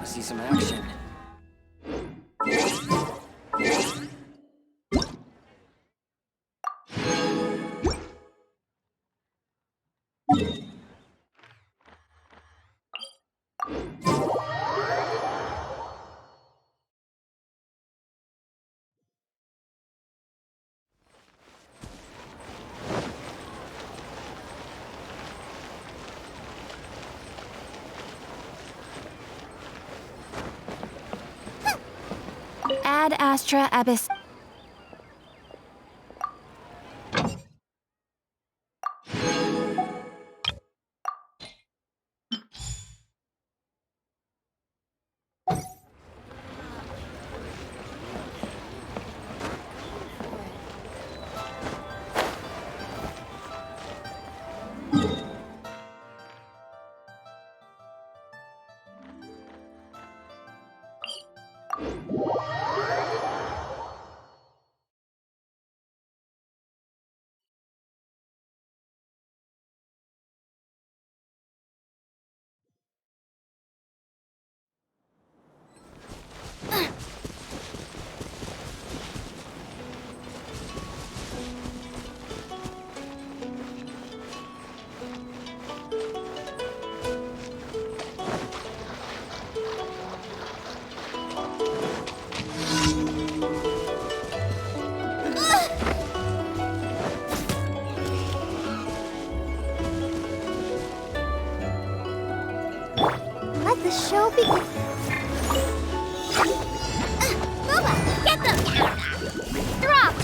See some action. Ad Astra Abyss. Let the show begin. Boba, get them! Drop!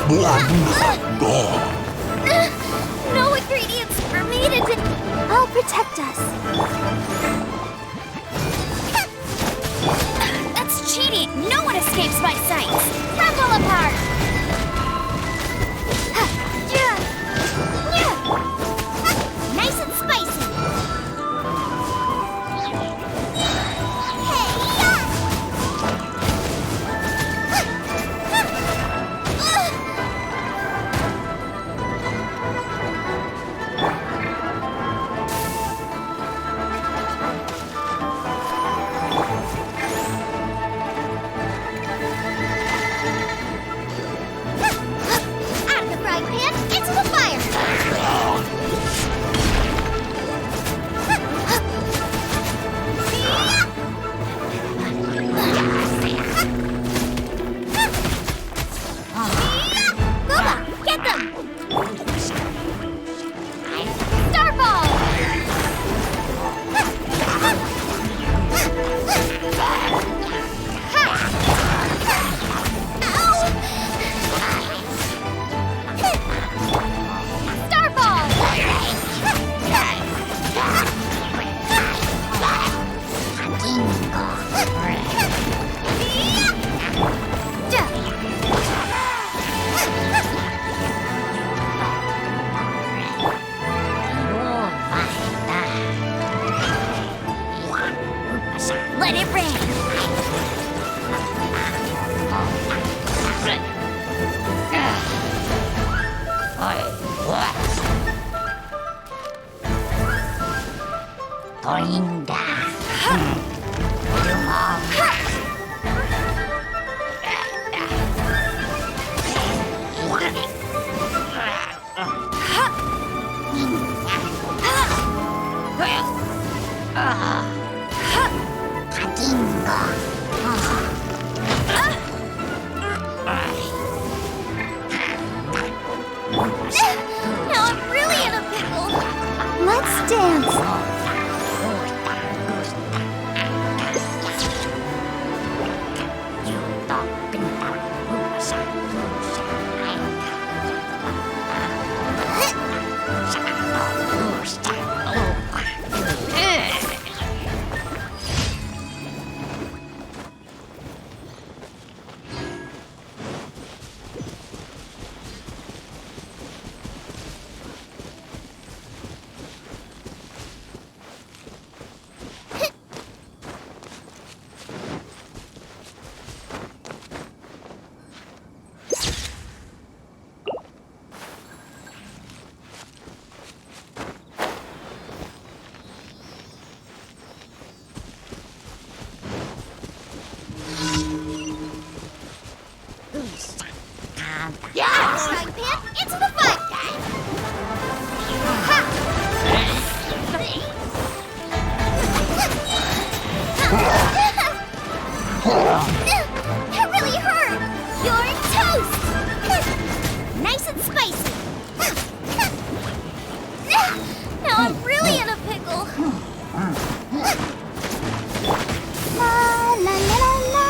No ingredients for me to do. I'll protect us. That's cheating. No one escapes my sights. Crumble apart. Nice and spicy. Out of the frying pan, into the fire. Booba, get them! Starball! Let it rain! Now I'm really in a pickle. Let's dance. Frying pan, into the fire! That really hurt! You're toast! Nice and spicy! Now I'm really in a pickle! La la la la la!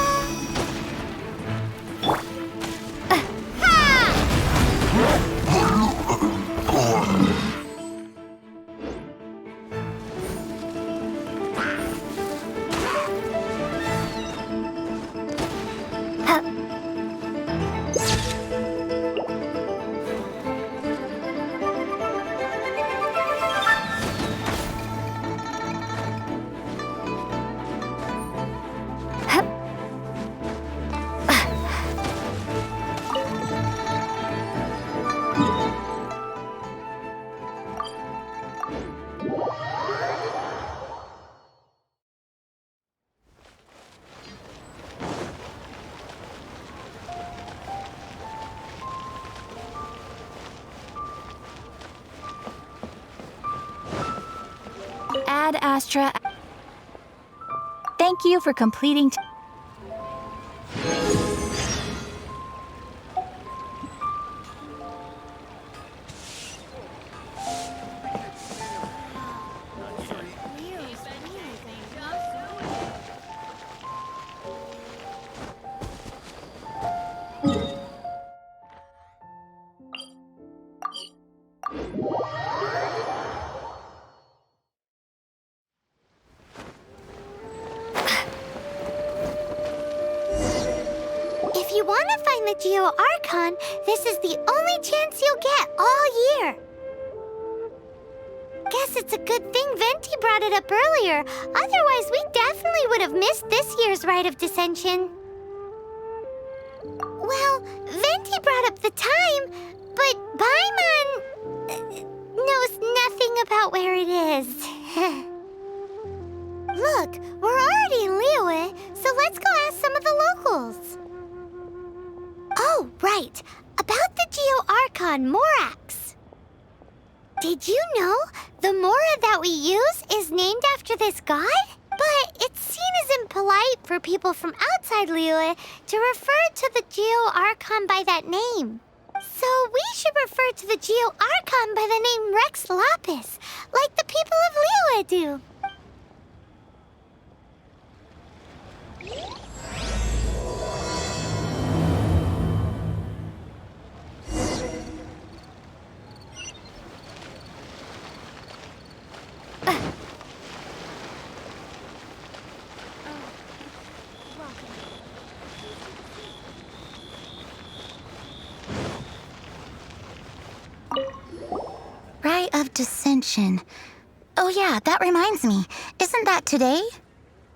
Ad Astra. Thank you for completing. want to find the Geo Archon, this is the only chance you'll get all year. Guess it's a good thing Venti brought it up earlier. Otherwise, we definitely would have missed this year's Rite of Dissension. Well, Venti brought up the time, but Paimon knows nothing about where it is. Look, we're already in Liyue, so let's go ask some of the locals. Oh, right. About the Geo Archon Morax. Did you know the Mora that we use is named after this god? But it's seen as impolite for people from outside Liyue to refer to the Geo Archon by that name. So we should refer to the Geo Archon by the name Rex Lapis, like the people of Liyue do. Rite of Dissension. Oh yeah, that reminds me. Isn't that today?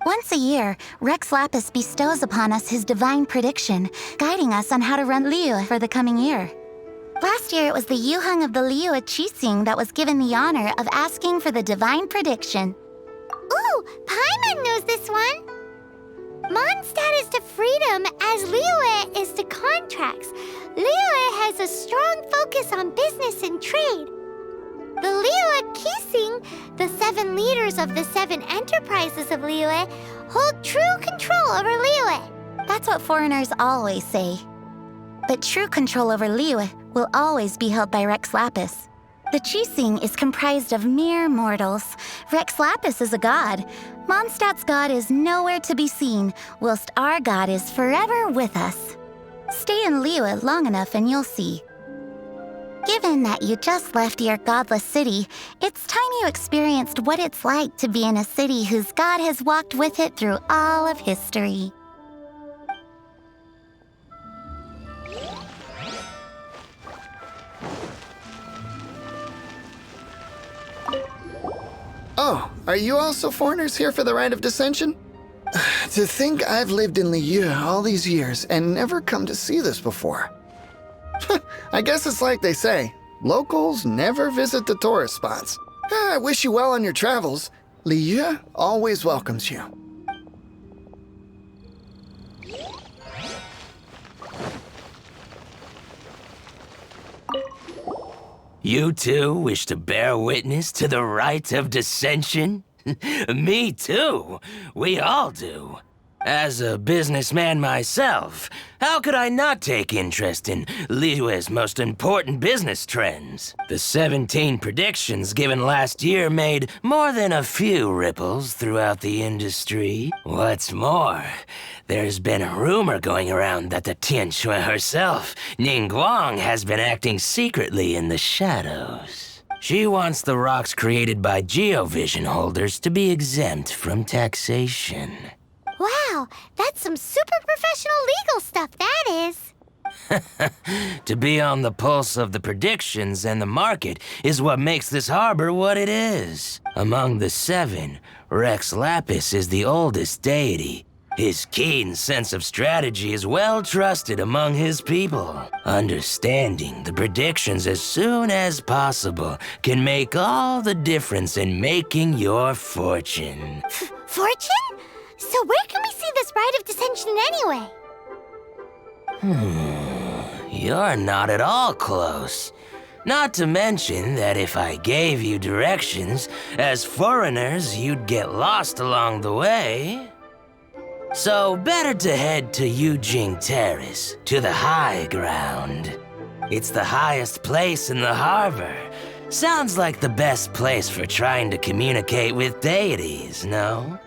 Once a year, Rex Lapis bestows upon us his divine prediction, guiding us on how to run Liyue for the coming year. Last year, it was the Yuheng of the Liyue Qixing that was given the honor of asking for the divine prediction. Ooh, Paimon knows this one. Mondstadt is to freedom as Liyue is to contracts. Liyue has a strong focus on business and trade. The Liyue Qixing, the 7 leaders of the 7 enterprises of Liyue, hold true control over Liyue. That's what foreigners always say. But true control over Liyue will always be held by Rex Lapis. The Qixing is comprised of mere mortals. Rex Lapis is a god. Mondstadt's god is nowhere to be seen, whilst our god is forever with us. Stay in Liyue long enough and you'll see. Given that you just left your godless city, it's time you experienced what it's like to be in a city whose god has walked with it through all of history. Oh, are you also foreigners here for the Rite of Dissension? To think I've lived in Liyue all these years and never come to see this before. I guess it's like they say, locals never visit the tourist spots. I wish you well on your travels. Liyue always welcomes you. You too wish to bear witness to the Rite of Dissension? Me too. We all do. As a businessman myself, how could I not take interest in Liyue's most important business trends? The 17 predictions given last year made more than a few ripples throughout the industry. What's more, there's been a rumor going around that the Tianshui herself, Ningguang, has been acting secretly in the shadows. She wants the rocks created by geovision holders to be exempt from taxation. Wow, that's some super professional legal stuff, that is. To be on the pulse of the predictions and the market is what makes this harbor what it is. Among the 7, Rex Lapis is the oldest deity. His keen sense of strategy is well trusted among his people. Understanding the predictions as soon as possible can make all the difference in making your fortune. Fortune? So where can we see this Rite of Dissension anyway? You're not at all close. Not to mention that if I gave you directions, as foreigners, you'd get lost along the way. So better to head to Yujing Terrace, to the high ground. It's the highest place in the harbor. Sounds like the best place for trying to communicate with deities, no?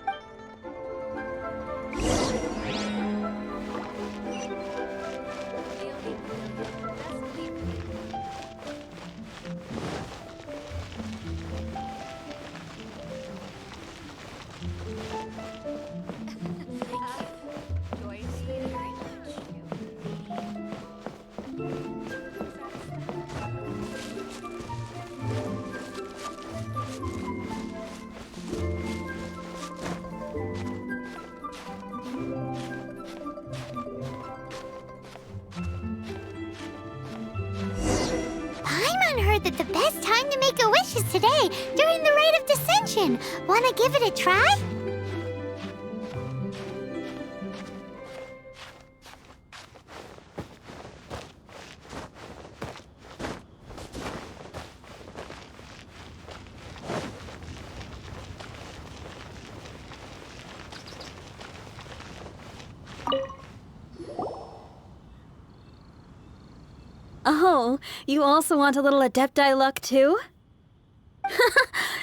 today during the Rite of Dissension. Wanna give it a try? Oh, you also want a little Adepti luck too?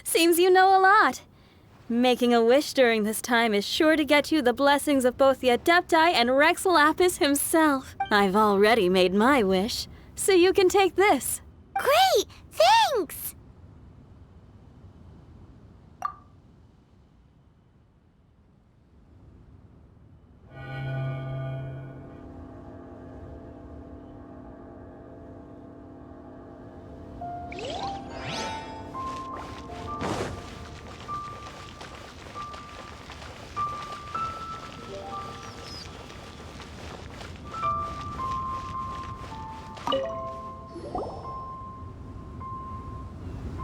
Seems you know a lot. Making a wish during this time is sure to get you the blessings of both the Adepti and Rex Lapis himself. I've already made my wish, so you can take this. Great! Thanks!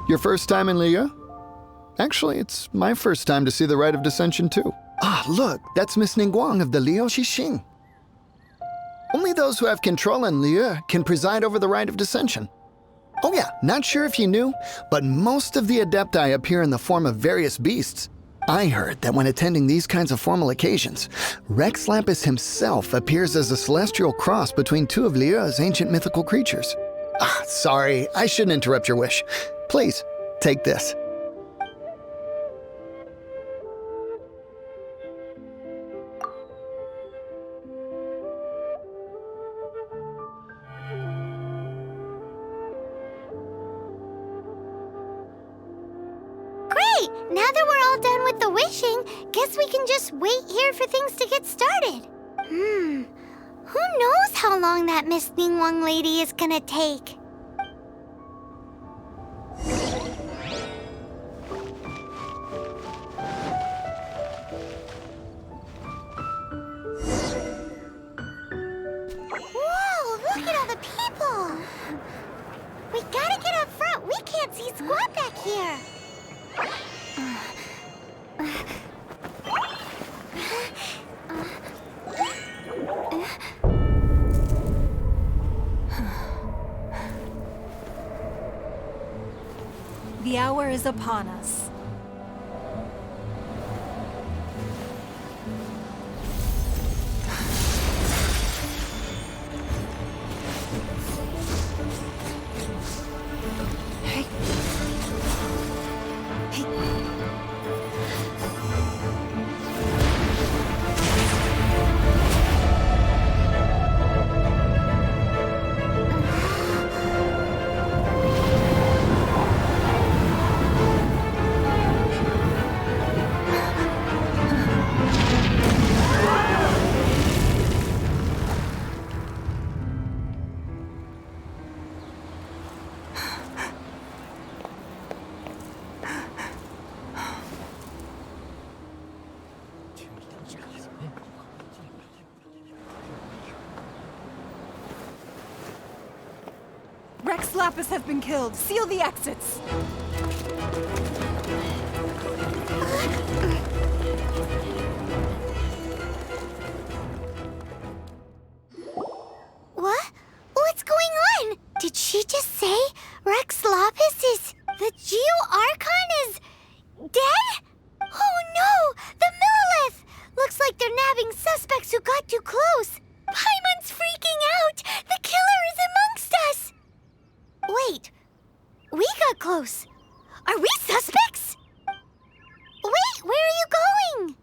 Your first time in Liyue? Actually, it's my first time to see the Rite of Dissension too. Ah, look, that's Miss Ningguang of the Liu Xixing. Only those who have control in Liyue can preside over the Rite of Dissension. Oh yeah, not sure if you knew, but most of the Adepti appear in the form of various beasts. I heard that when attending these kinds of formal occasions, Rex Lapis himself appears as a celestial cross between two of Liyue's ancient mythical creatures. Ah, sorry, I shouldn't interrupt your wish. Please, take this. Great! Now that we're all done with the wishing, guess we can just wait here for things to get started. Who knows how long that Miss Ningguang lady is gonna take? Whoa, look at all the people! We gotta get up front. We can't see squat back here. The hour is upon us. Rex Lapis has been killed. Seal the exits. What? What's going on? Did she just say Rex Lapis is... the Geo-Archon is... dead? Oh no! The Millilith! Looks like they're nabbing suspects who got too close. Paimon's freaking out! The killer is amongst us! Wait, we got close. Are we suspects? Wait, where are you going?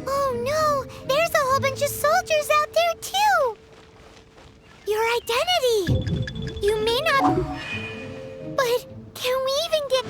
Oh no, there's a whole bunch of soldiers out there too. Your identity. You may not... But can we even get...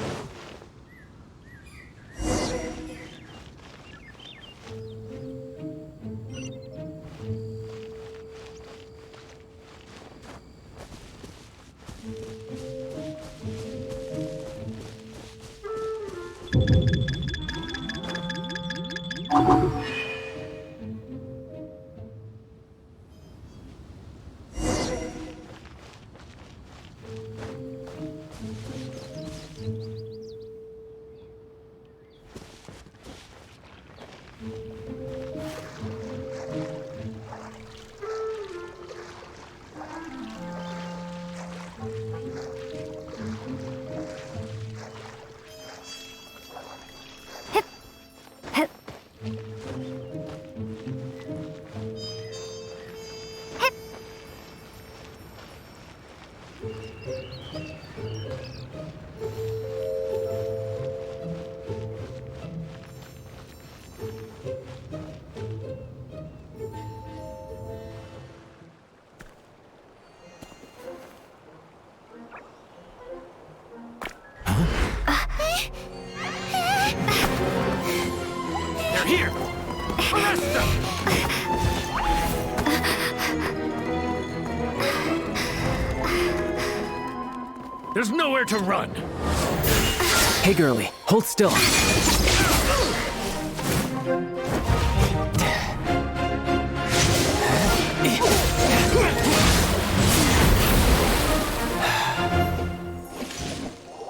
They're here! Arrest them! There's nowhere to run! Hey, girlie, hold still.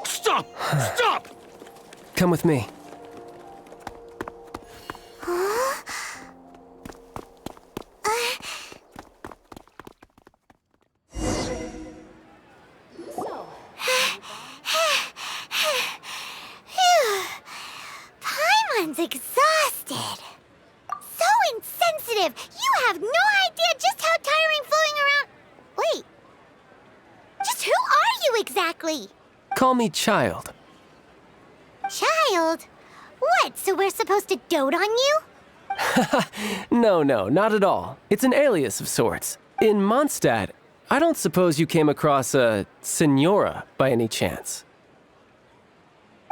Stop! Stop! Come with me. Paimon's exhausted. So insensitive. You have no idea just how tiring floating around. Wait. Just who are you exactly? Call me Child. Child? What, so we're supposed to dote on you? No, not at all. It's an alias of sorts. In Mondstadt, I don't suppose you came across a Senora by any chance.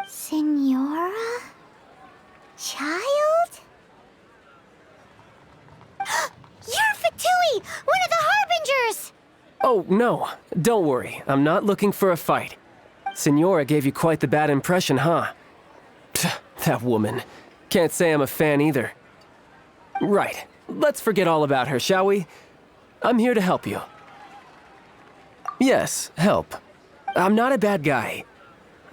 Senora? Child? You're Fatui, one of the Harbingers! Oh, no. Don't worry. I'm not looking for a fight. Senora gave you quite the bad impression, huh? Pfft, that woman. Can't say I'm a fan either. Right. Let's forget all about her, shall we? I'm here to help you. Yes, help. I'm not a bad guy.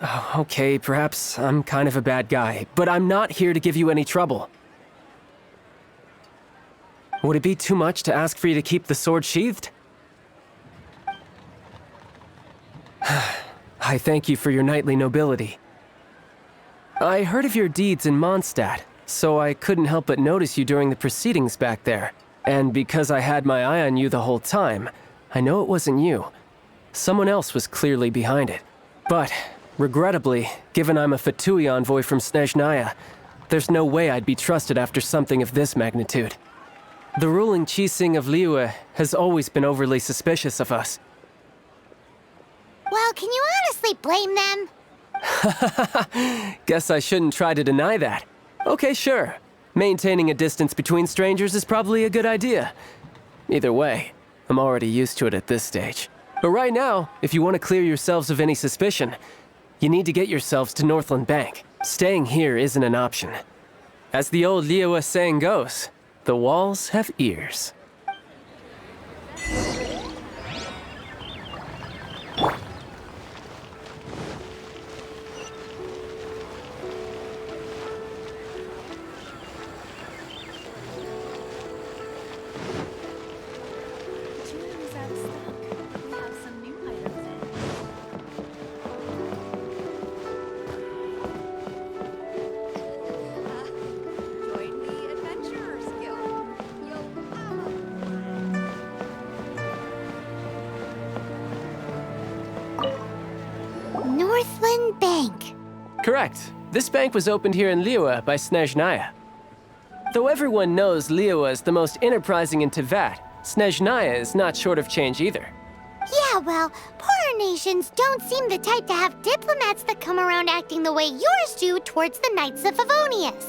Oh, okay, perhaps I'm kind of a bad guy, but I'm not here to give you any trouble. Would it be too much to ask for you to keep the sword sheathed? I thank you for your knightly nobility. I heard of your deeds in Mondstadt, so I couldn't help but notice you during the proceedings back there. And because I had my eye on you the whole time, I know it wasn't you. Someone else was clearly behind it. But, regrettably, given I'm a Fatui envoy from Snezhnaya, there's no way I'd be trusted after something of this magnitude. The ruling Qixing of Liyue has always been overly suspicious of us. Well, can you honestly blame them? Guess I shouldn't try to deny that. Okay, sure. Maintaining a distance between strangers is probably a good idea. Either way, I'm already used to it at this stage. But right now, if you want to clear yourselves of any suspicion, you need to get yourselves to Northland Bank. Staying here isn't an option. As the old Liyue saying goes, the walls have ears. Northland Bank. Correct. This bank was opened here in Liyue by Snezhnaya. Though everyone knows Liyue is the most enterprising in Teyvat, Snezhnaya is not short of change either. Yeah, well, poorer nations don't seem the type to have diplomats that come around acting the way yours do towards the Knights of Favonius.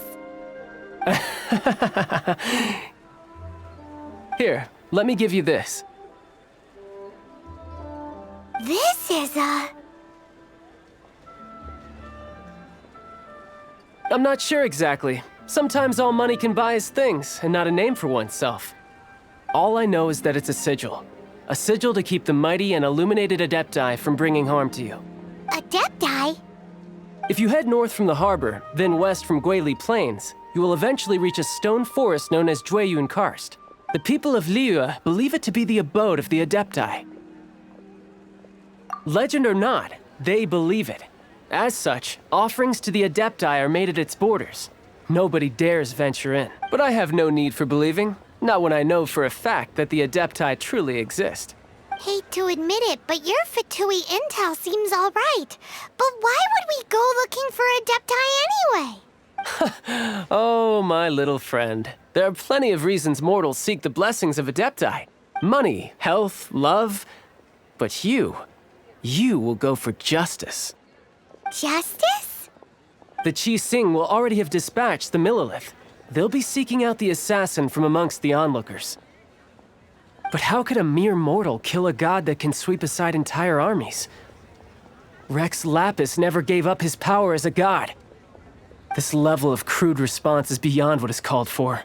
Here, let me give you this. This is I'm not sure exactly. Sometimes all money can buy is things, and not a name for oneself. All I know is that it's a sigil. A sigil to keep the mighty and illuminated Adepti from bringing harm to you. Adepti? If you head north from the harbor, then west from Guili Plains, you will eventually reach a stone forest known as Jueyun Karst. The people of Liyue believe it to be the abode of the Adepti. Legend or not, they believe it. As such, offerings to the Adepti are made at its borders. Nobody dares venture in. But I have no need for believing, not when I know for a fact that the Adepti truly exist. Hate to admit it, but your Fatui intel seems all right. But why would we go looking for Adepti anyway? Oh, my little friend. There are plenty of reasons mortals seek the blessings of Adepti. Money, health, love. But you will go for justice. Justice? The Qi Sing will already have dispatched the Millilith. They'll be seeking out the assassin from amongst the onlookers. But how could a mere mortal kill a god that can sweep aside entire armies? Rex Lapis never gave up his power as a god. This level of crude response is beyond what is called for.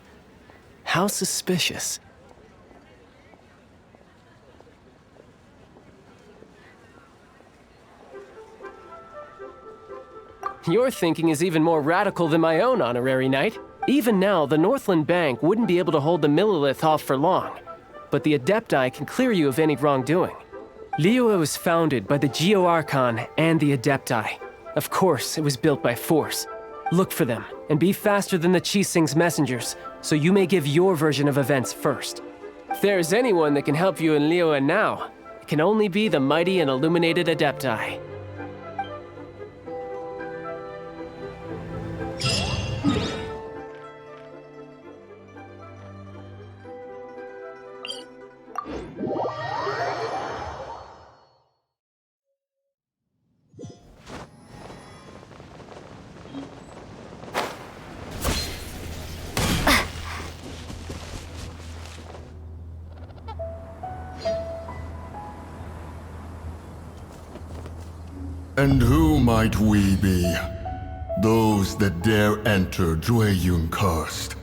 How suspicious. Your thinking is even more radical than my own, Honorary Knight. Even now, the Northland Bank wouldn't be able to hold the Millilith off for long. But the Adepti can clear you of any wrongdoing. Liyue was founded by the Geo Archon and the Adepti. Of course, it was built by force. Look for them, and be faster than the Qi Sing's messengers, so you may give your version of events first. If there is anyone that can help you in Liyue now, it can only be the mighty and illuminated Adepti. And who might we be? Those that dare enter Jueyun Karst.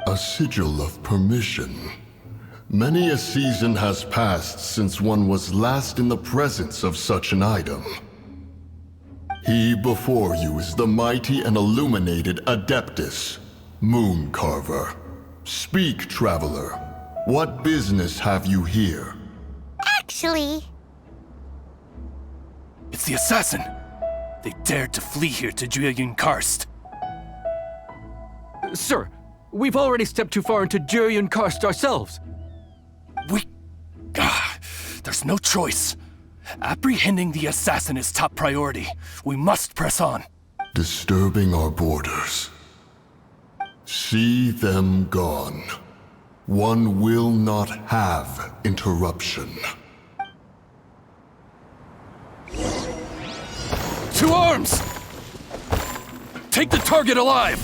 A sigil of permission. Many a season has passed since one was last in the presence of such an item. He before you is the mighty and illuminated Adeptus, Moon Carver. Speak, traveler. What business have you here? Actually, It's the assassin! They dared to flee here to Jueyun Karst. Sir, we've already stepped too far into Jueyun Karst ourselves. There's no choice. Apprehending the assassin is top priority. We must press on. Disturbing our borders. See them gone. One will not have interruption. To arms! Take the target alive!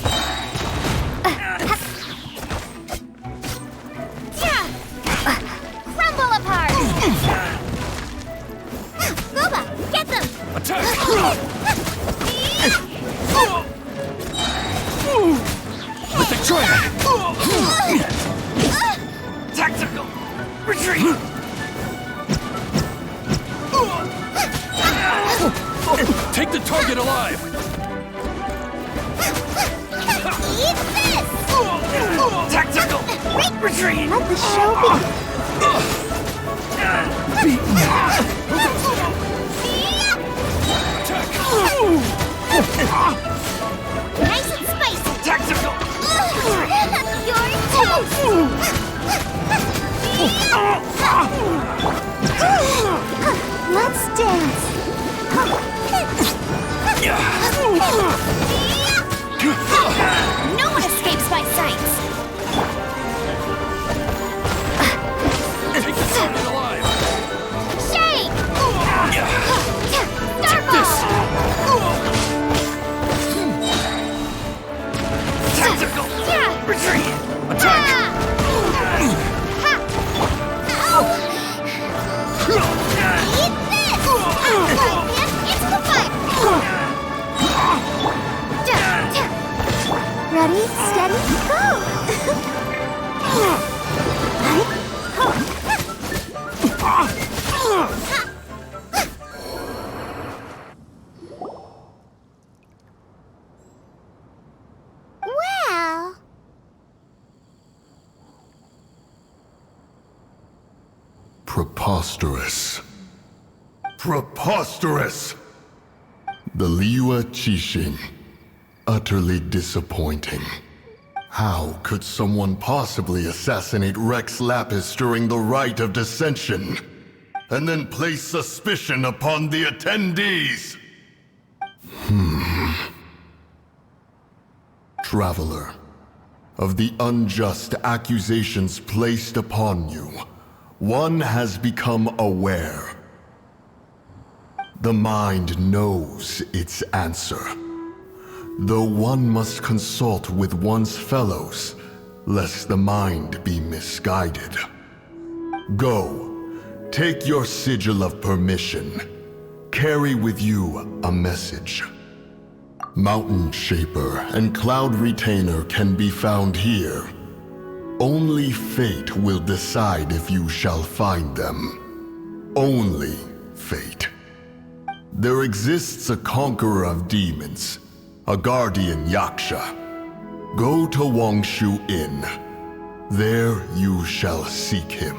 crumble apart! Boba, get them! Attack! With the trident! Tactical! Retreat! Take the target alive! Eat this! Tactical! Retreat! Let the show begin! Nice and spicy! Tactical! You're toast! Let's dance! No one escapes my sights! Take the target alive! Shake! Ready, steady, go! Well... Preposterous. Preposterous! The Liyue Qixing. Utterly disappointing. How could someone possibly assassinate Rex Lapis during the rite of dissension, and then place suspicion upon the attendees? Traveler, of the unjust accusations placed upon you, one has become aware. The mind knows its answer, though one must consult with one's fellows, lest the mind be misguided. Go, take your sigil of permission. Carry with you a message. Mountain Shaper and Cloud Retainer can be found here. Only fate will decide if you shall find them. Only fate. There exists a conqueror of demons, a guardian Yaksha. Go to Wangshu Inn. There you shall seek him.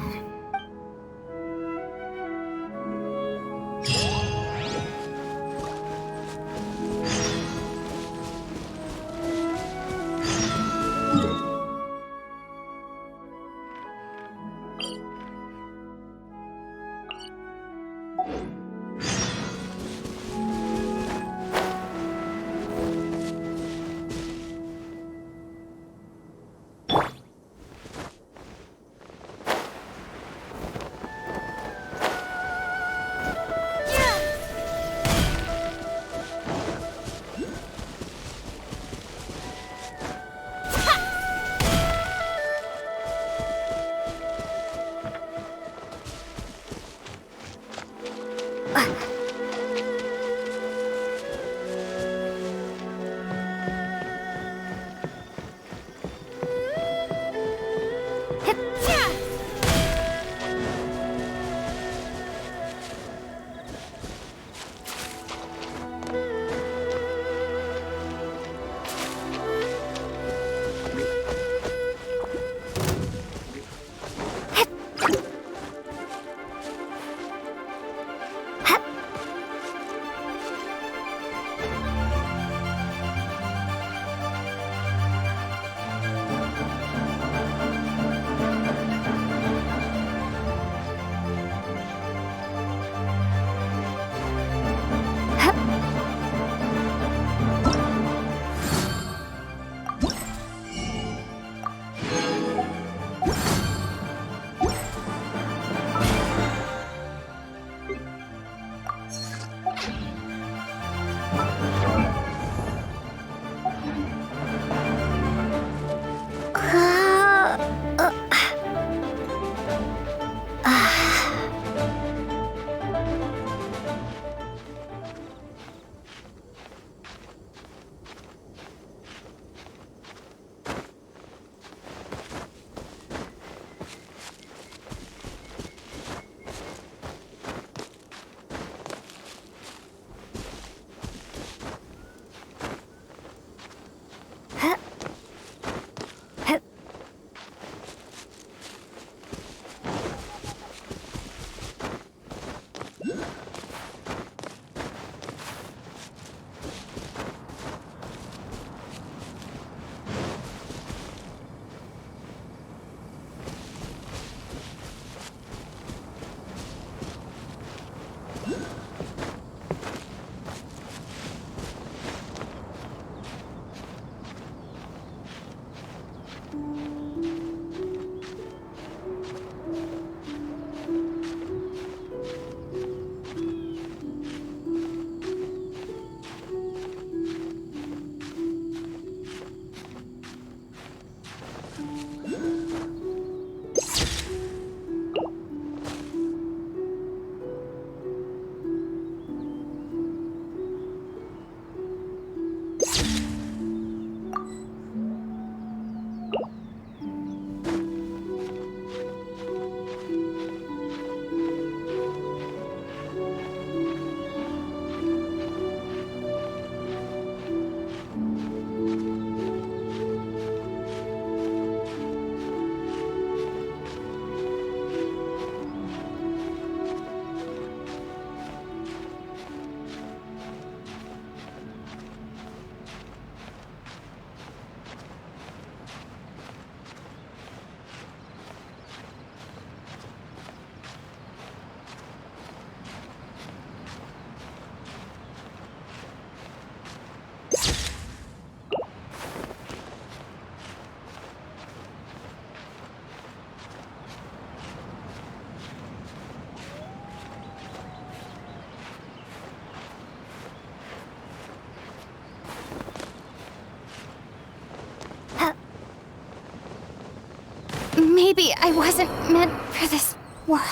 Maybe I wasn't meant for this world.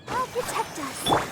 I'll protect us.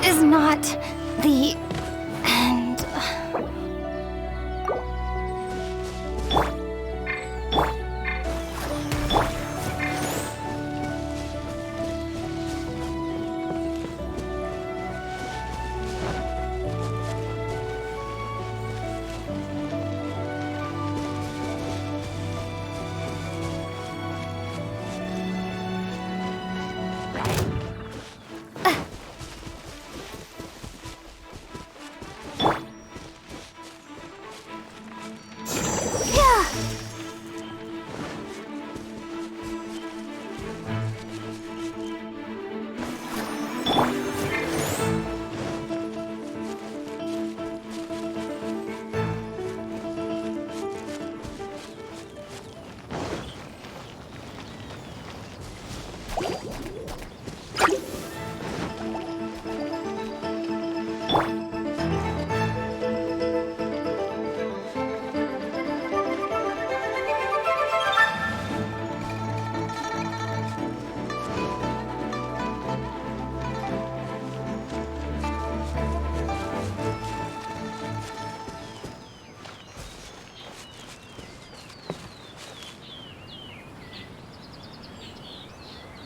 Is not the end.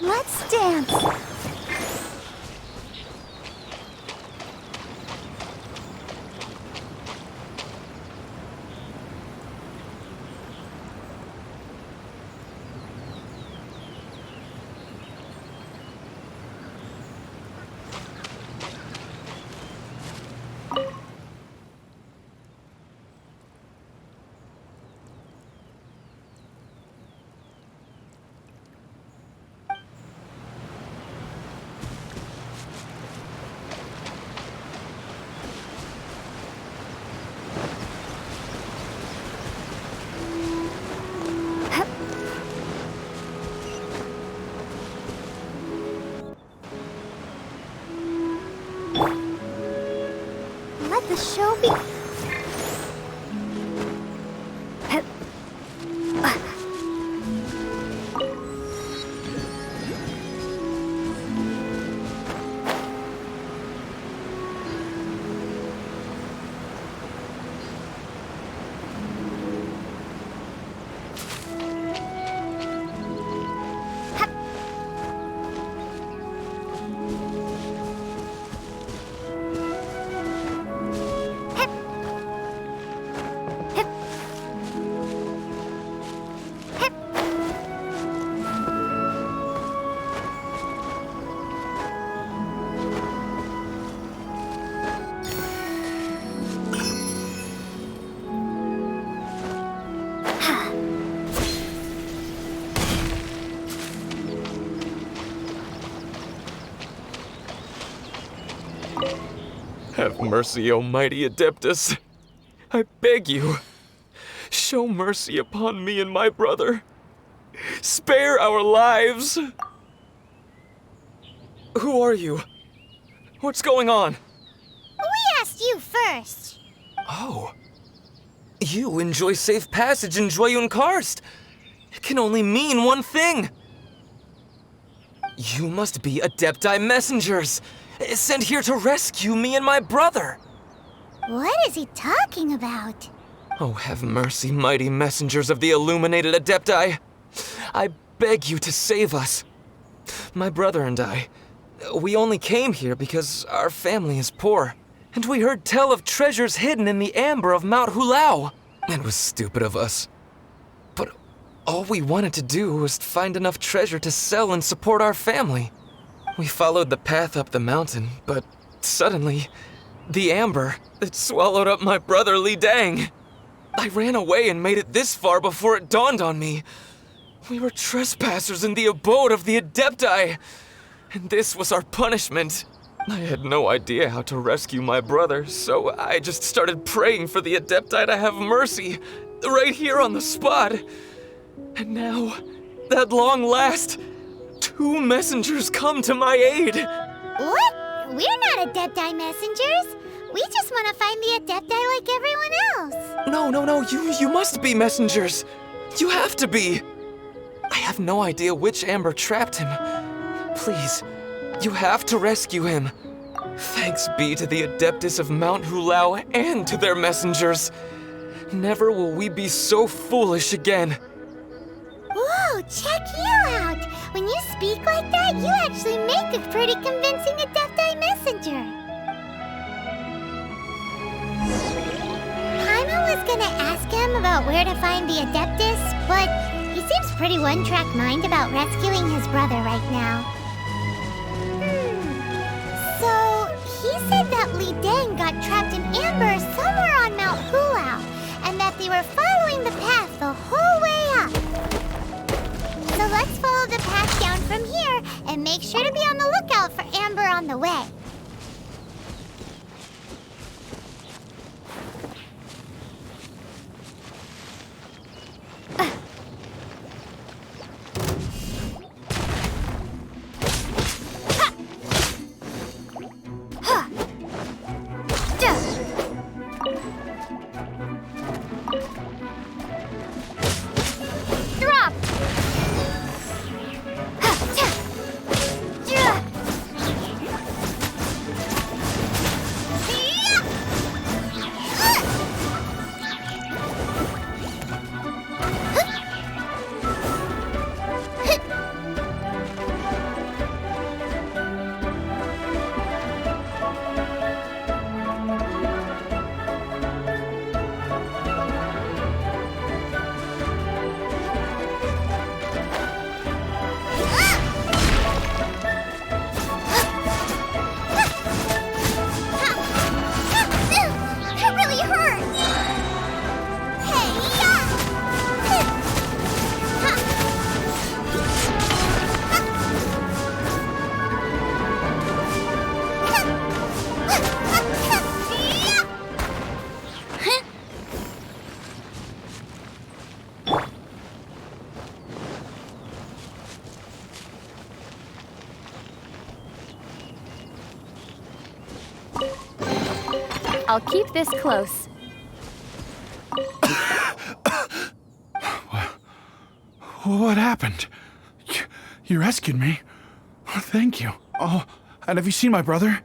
Let's dance. Let the show be. Have mercy, O mighty Adeptus. I beg you, show mercy upon me and my brother. Spare our lives! Who are you? What's going on? We asked you first. Oh. You enjoy safe passage in Jueyun Karst. It can only mean one thing. You must be Adepti messengers, sent here to rescue me and my brother. What is he talking about? Oh, have mercy, mighty messengers of the illuminated Adepti. I beg you to save us. My brother and I, we only came here because our family is poor, and we heard tell of treasures hidden in the amber of Mount Hulao. It was stupid of us. But all we wanted to do was find enough treasure to sell and support our family. We followed the path up the mountain, but suddenly, the amber, it swallowed up my brother Li Dang. I ran away and made it this far before it dawned on me. We were trespassers in the abode of the Adepti, and this was our punishment. I had no idea how to rescue my brother, so I just started praying for the Adepti to have mercy, right here on the spot. And now, at long last, 2 messengers come to my aid. What? We're not Adepti messengers. We just want to find the Adepti like everyone else. No, you must be messengers. You have to be. I have no idea which amber trapped him. Please, you have to rescue him. Thanks be to the Adeptus of Mount Hulao and to their messengers. Never will we be so foolish again. Whoa, check you out. When you speak like that, you actually make a pretty convincing Adepti messenger. Paimon was gonna ask him about where to find the Adeptus, but he seems pretty one-track mind about rescuing his brother right now. So, he said that Li Dang got trapped in amber somewhere on Mount Hulao, and that they were following the path the whole way up. So let's follow the path down from here, and make sure to be on the lookout for amber on the way. I'll keep this close. What happened? You rescued me. Oh, thank you. Oh, and have you seen my brother?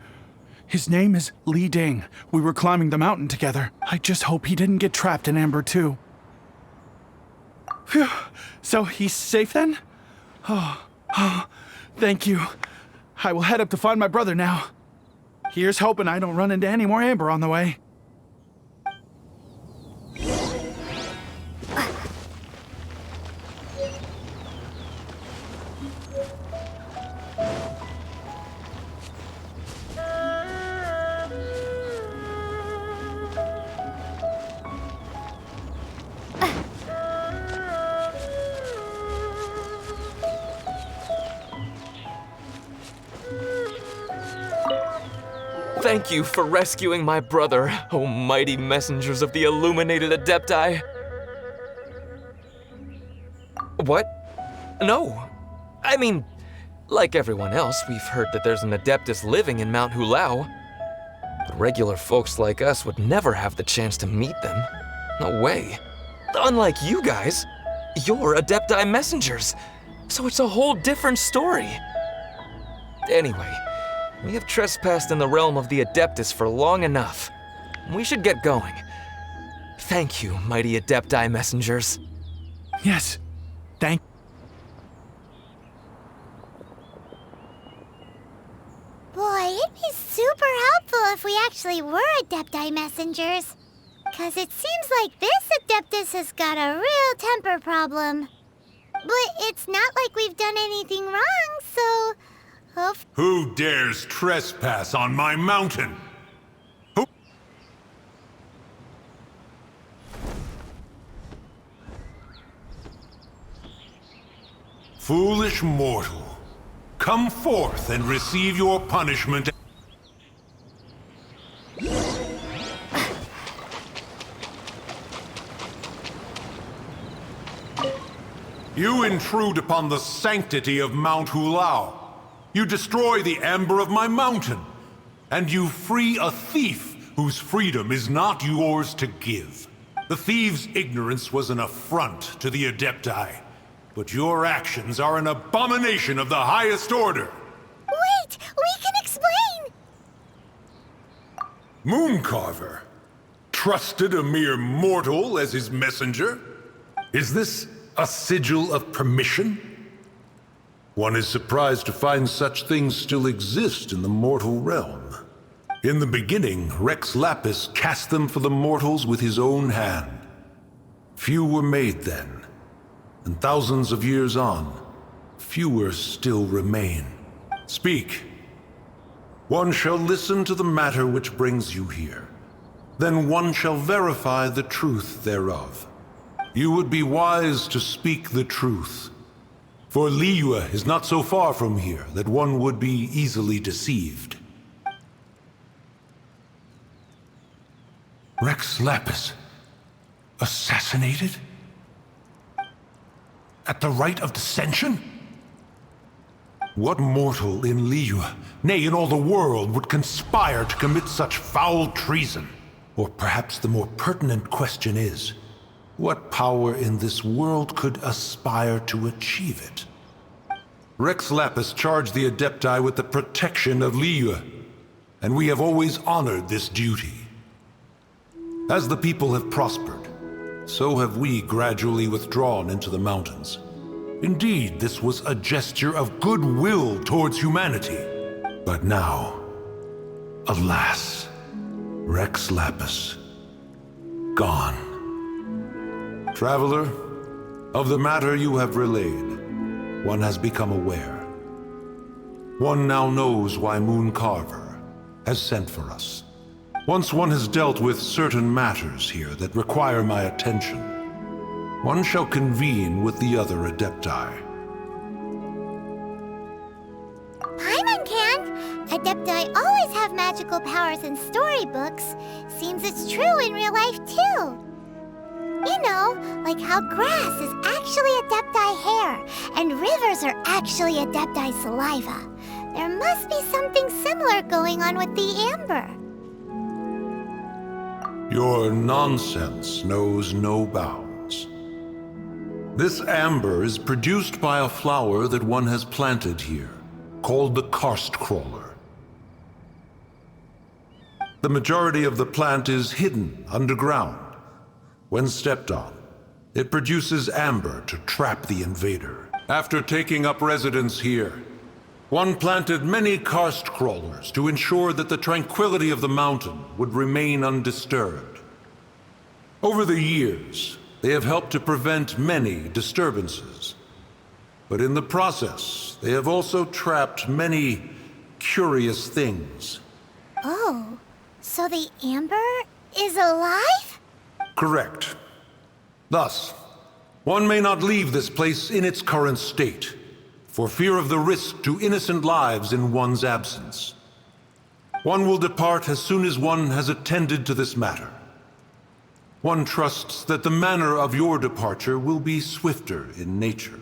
His name is Li Ding. We were climbing the mountain together. I just hope he didn't get trapped in amber too. Phew. So he's safe then? Oh, thank you. I will head up to find my brother now. Here's hoping I don't run into any more amber on the way. Thank you for rescuing my brother, O mighty messengers of the illuminated Adepti. What? No. I mean, like everyone else, we've heard that there's an Adeptus living in Mount Hulao. But regular folks like us would never have the chance to meet them. No way. Unlike you guys, you're Adepti messengers, so it's a whole different story. Anyway, we have trespassed in the realm of the Adeptus for long enough. We should get going. Thank you, mighty Adepti messengers. Yes, thank. Boy, it'd be super helpful if we actually were Adepti messengers. 'Cause it seems like this Adeptus has got a real temper problem. But it's not like we've done anything wrong, so... Who dares trespass on my mountain? Who? Foolish mortal, come forth and receive your punishment. You intrude upon the sanctity of Mount Hulao. You destroy the amber of my mountain. And you free a thief whose freedom is not yours to give. The thief's ignorance was an affront to the Adepti. But your actions are an abomination of the highest order. Wait! We can explain! Mooncarver trusted a mere mortal as his messenger? Is this a sigil of permission? One is surprised to find such things still exist in the mortal realm. In the beginning, Rex Lapis cast them for the mortals with his own hand. Few were made then, and thousands of years on, fewer still remain. Speak. One shall listen to the matter which brings you here. Then one shall verify the truth thereof. You would be wise to speak the truth. For Liyue is not so far from here that one would be easily deceived. Rex Lapis, assassinated? At the rite of dissension? What mortal in Liyue, nay, in all the world, would conspire to commit such foul treason? Or perhaps the more pertinent question is, what power in this world could aspire to achieve it? Rex Lapis charged the Adepti with the protection of Liyue, and we have always honored this duty. As the people have prospered, so have we gradually withdrawn into the mountains. Indeed, this was a gesture of goodwill towards humanity. But now, alas, Rex Lapis, gone. Traveler, of the matter you have relayed, one has become aware. One now knows why Mooncarver has sent for us. Once one has dealt with certain matters here that require my attention, one shall convene with the other Adepti. Paimon, Adepti always have magical powers in storybooks. Seems it's true in real life, too. You know, like how grass is actually Adepti hair, and rivers are actually Adepti saliva. There must be something similar going on with the amber. Your nonsense knows no bounds. This amber is produced by a flower that one has planted here, called the karst crawler. The majority of the plant is hidden underground. When stepped on, it produces amber to trap the invader. After taking up residence here, one planted many karst crawlers to ensure that the tranquility of the mountain would remain undisturbed. Over the years, they have helped to prevent many disturbances. But in the process, they have also trapped many curious things. Oh, so the amber is alive? Correct. Thus, one may not leave this place in its current state, for fear of the risk to innocent lives in one's absence. One will depart as soon as one has attended to this matter. One trusts that the manner of your departure will be swifter in nature.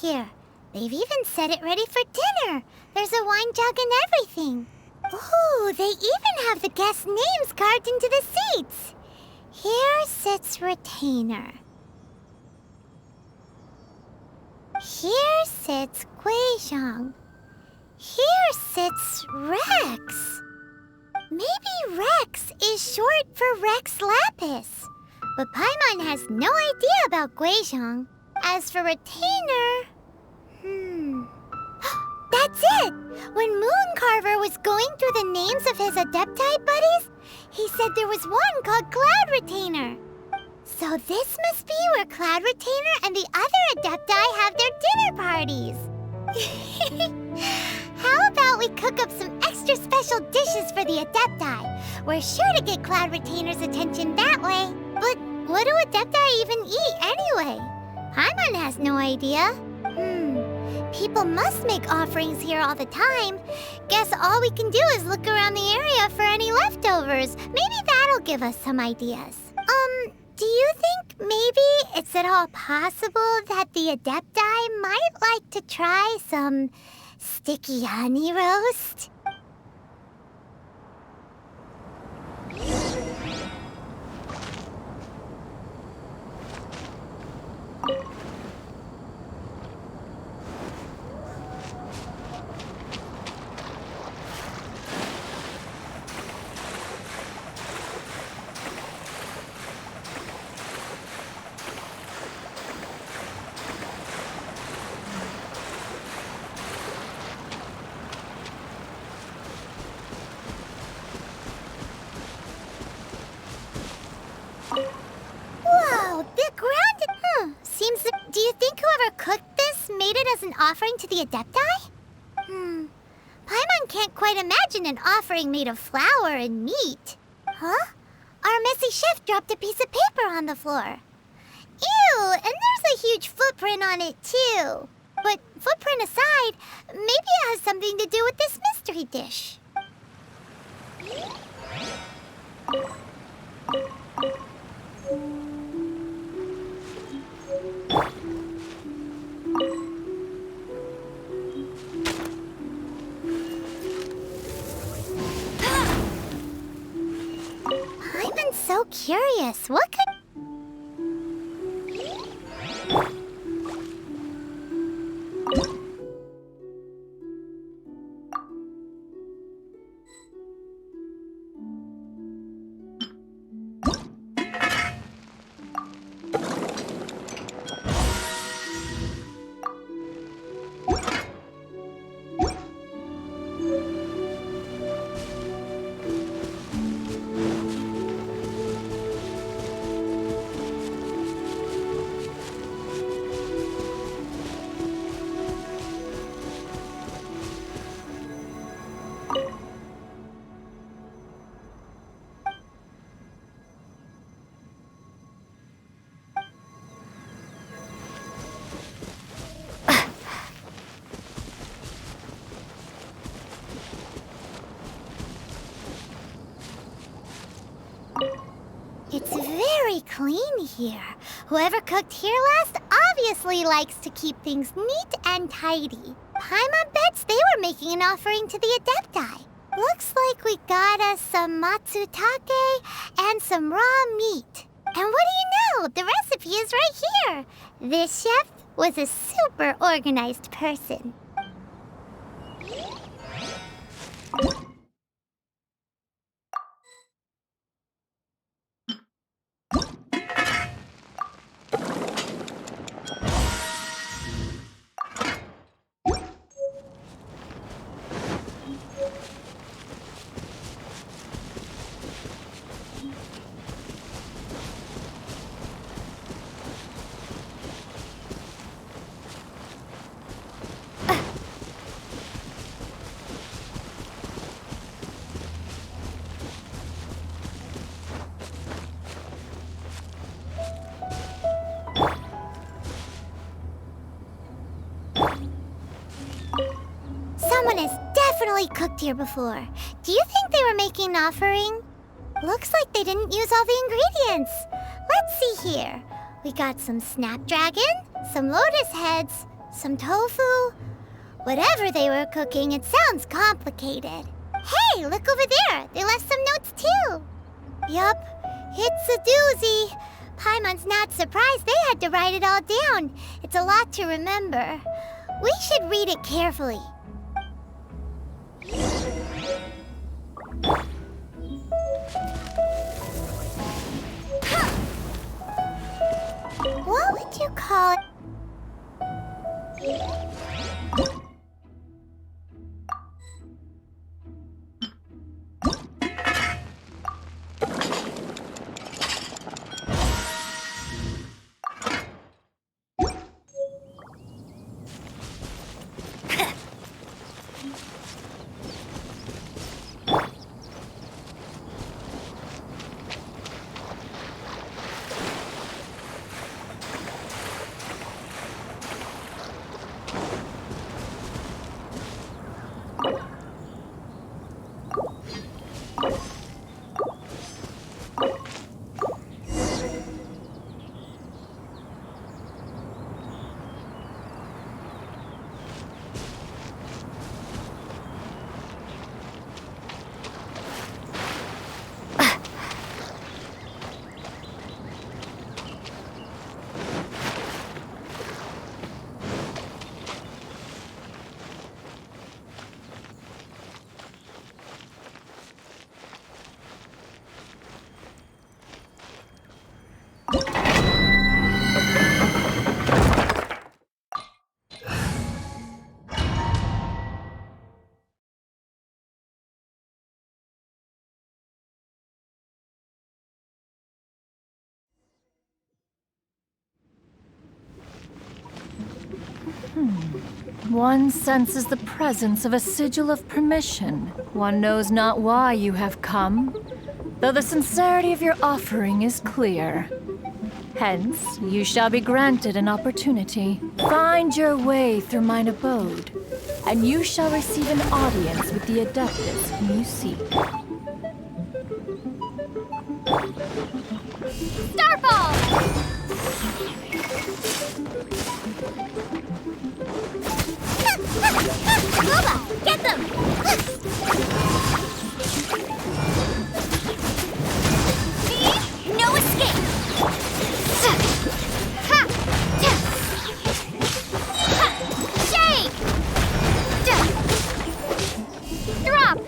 here. They've even set it ready for dinner. There's a wine jug and everything. Ooh, they even have the guests' names carved into the seats. Here sits Retainer. Here sits Guizhong. Here sits Rex. Maybe Rex is short for Rex Lapis. But Paimon has no idea about Guizhong. As for Retainer... That's it! When Mooncarver was going through the names of his Adepti buddies, he said there was one called Cloud Retainer. So this must be where Cloud Retainer and the other Adepti have their dinner parties. How about we cook up some extra special dishes for the Adepti? We're sure to get Cloud Retainer's attention that way. But what do Adepti even eat anyway? Paimon has no idea. People must make offerings here all the time. Guess all we can do is look around the area for any leftovers. Maybe that'll give us some ideas. Do you think maybe it's at all possible that the Adepti might like to try some sticky honey roast? Whoa, the ground... Seems that... Do you think whoever cooked this made it as an offering to the Adepti? Paimon can't quite imagine an offering made of flour and meat. Huh? Our messy chef dropped a piece of paper on the floor. Ew, and there's a huge footprint on it, too. But footprint aside, maybe it has something to do with this mystery dish. I'm so curious. What could... It's very clean here. Whoever cooked here last obviously likes to keep things neat and tidy. Paimon bets they were making an offering to the Adepti. Looks like we got us some matsutake and some raw meat. And what do you know? The recipe is right here. This chef was a super organized person. Someone has definitely cooked here before. Do you think they were making an offering? Looks like they didn't use all the ingredients. Let's see here. We got some snapdragon, some lotus heads, some tofu. Whatever they were cooking, it sounds complicated. Hey, look over there. They left some notes too. Yup, it's a doozy. Paimon's not surprised they had to write it all down. It's a lot to remember. We should read it carefully. What would you call it? One senses the presence of a sigil of permission. One knows not why you have come, though the sincerity of your offering is clear. Hence, you shall be granted an opportunity. Find your way through mine abode, and you shall receive an audience with the Adeptus whom you seek. Starball! Booba, get them! No escape! Shake! Drop!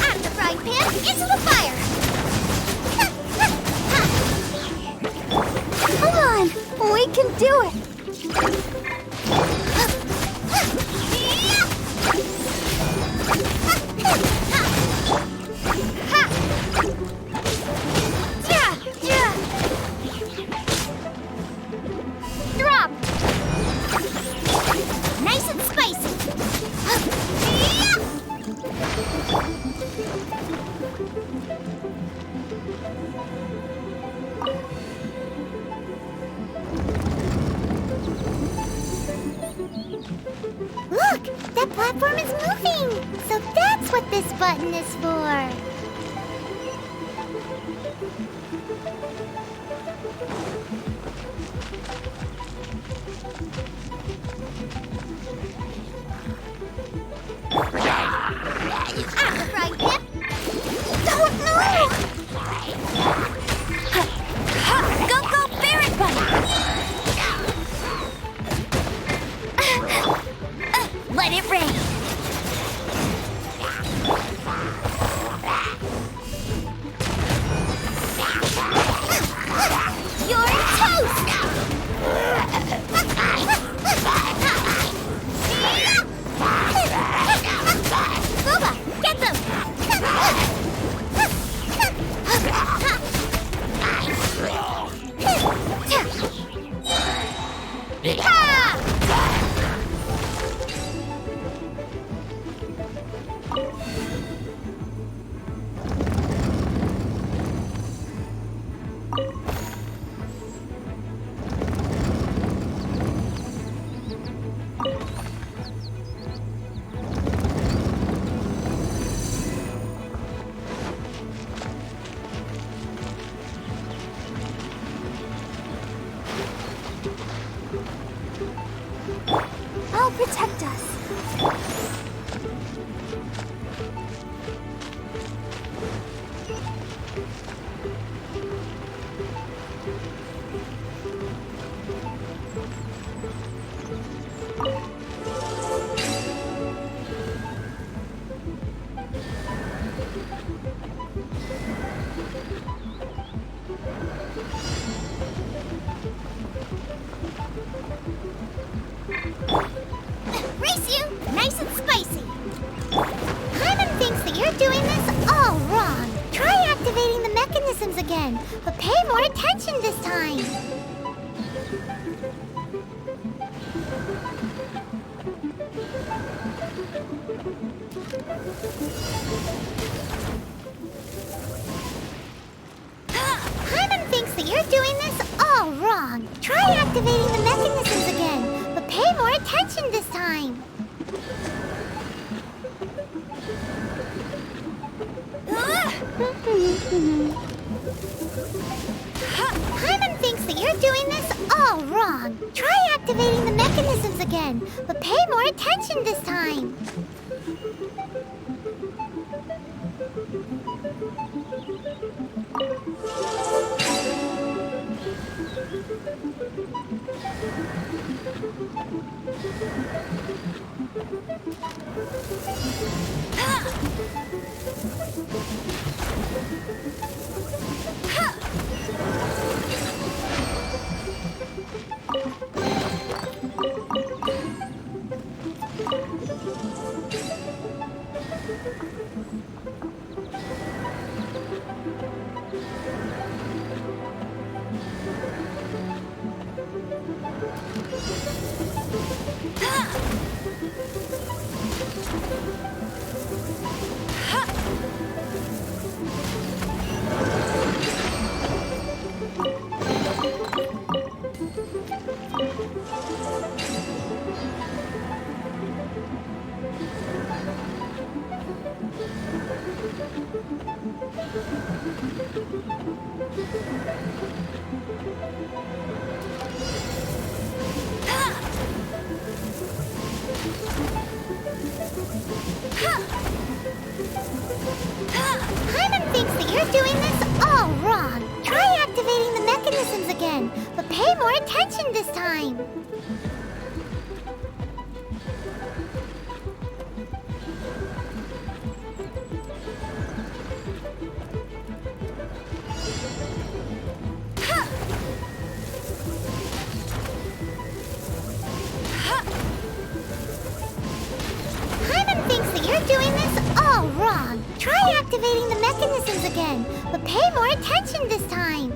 Out of the frying pan, into the fire! Come on, we can do it! Drop! Nice and spicy! Look! That platform is moving! So that's what this button is for! Out the frying pan! Don't move! Go, Barret Bunny! Let it rain! You're toast! Booba, get them! I'll protect us. Race you, nice and spicy. Hyman thinks that you're doing this all wrong. Try activating the mechanisms again, but pay more attention this time. Hyman thinks that you're doing this all wrong. Try activating the mechanisms again, but pay more attention this time. Hyman thinks that you're doing this all wrong. Try activating the mechanisms again, but pay more attention this time. Paimon thinks that you're doing this all wrong. Try activating the mechanisms again, but pay more attention this time. Paimon thinks that you're doing this all wrong. Try activating the mechanisms again, but pay more attention this time.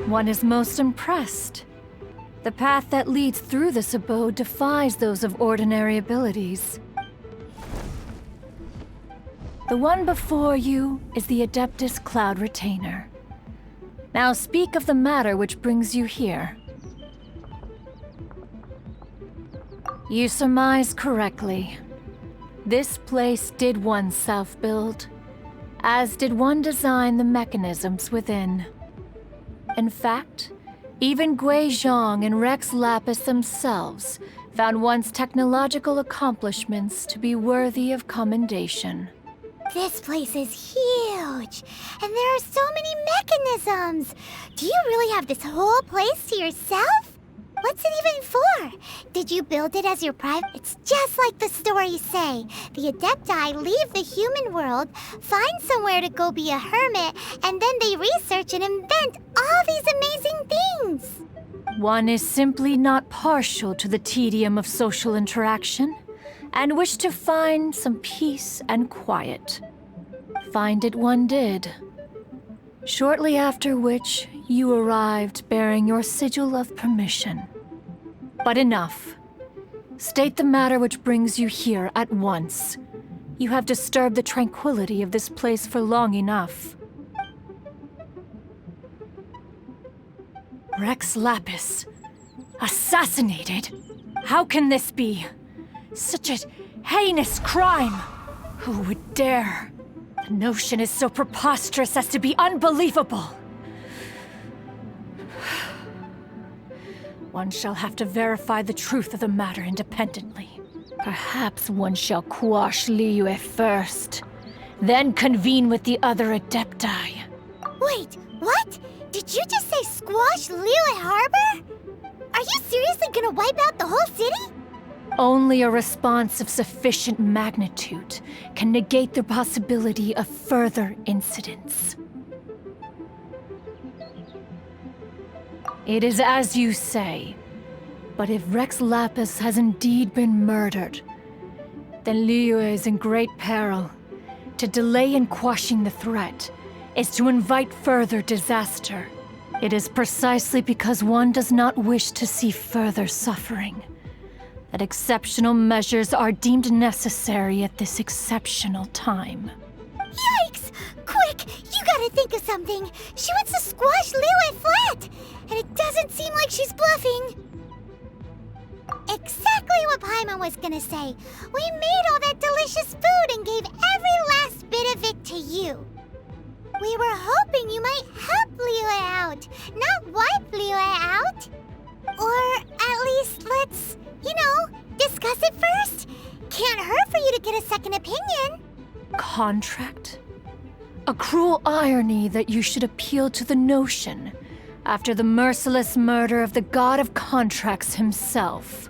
one is most impressed. The path that leads through this abode defies those of ordinary abilities. The one before you is the Adeptus Cloud Retainer. Now speak of the matter which brings you here. You surmise correctly. This place did one self-build, as did one design the mechanisms within. In fact, even Gui Zhang and Rex Lapis themselves found one's technological accomplishments to be worthy of commendation. This place is huge, and there are so many mechanisms. Do you really have this whole place to yourself? What's it even for? Did you build it as your private? It's just like the stories say. The Adepti leave the human world, find somewhere to go be a hermit, and then they research and invent all these amazing things. One is simply not partial to the tedium of social interaction, and wished to find some peace and quiet. Find it one did. Shortly after which, you arrived bearing your sigil of permission. But enough. State the matter which brings you here at once. You have disturbed the tranquility of this place for long enough. Rex Lapis. Assassinated? How can this be? Such a heinous crime! Who would dare? The notion is so preposterous as to be unbelievable. One shall have to verify the truth of the matter independently. Perhaps one shall quash Liyue first, then convene with the other Adepti. Wait, what? Did you just say squash Liyue Harbor? Are you seriously gonna wipe out the whole city? Only a response of sufficient magnitude can negate the possibility of further incidents. It is as you say, but if Rex Lapis has indeed been murdered, then Liyue is in great peril. To delay in quashing the threat is to invite further disaster. It is precisely because one does not wish to see further suffering that exceptional measures are deemed necessary at this exceptional time. Yikes! Quick, you gotta think of something. She wants to squash Liyue flat, and it doesn't seem like she's bluffing. Exactly what Paimon was gonna say. We made all that delicious food and gave every last bit of it to you. We were hoping you might help Liyue out, not wipe Liyue out. Or at least let's, discuss it first. Can't hurt for you to get a second opinion. Contract? A cruel irony that you should appeal to the notion after the merciless murder of the god of contracts himself.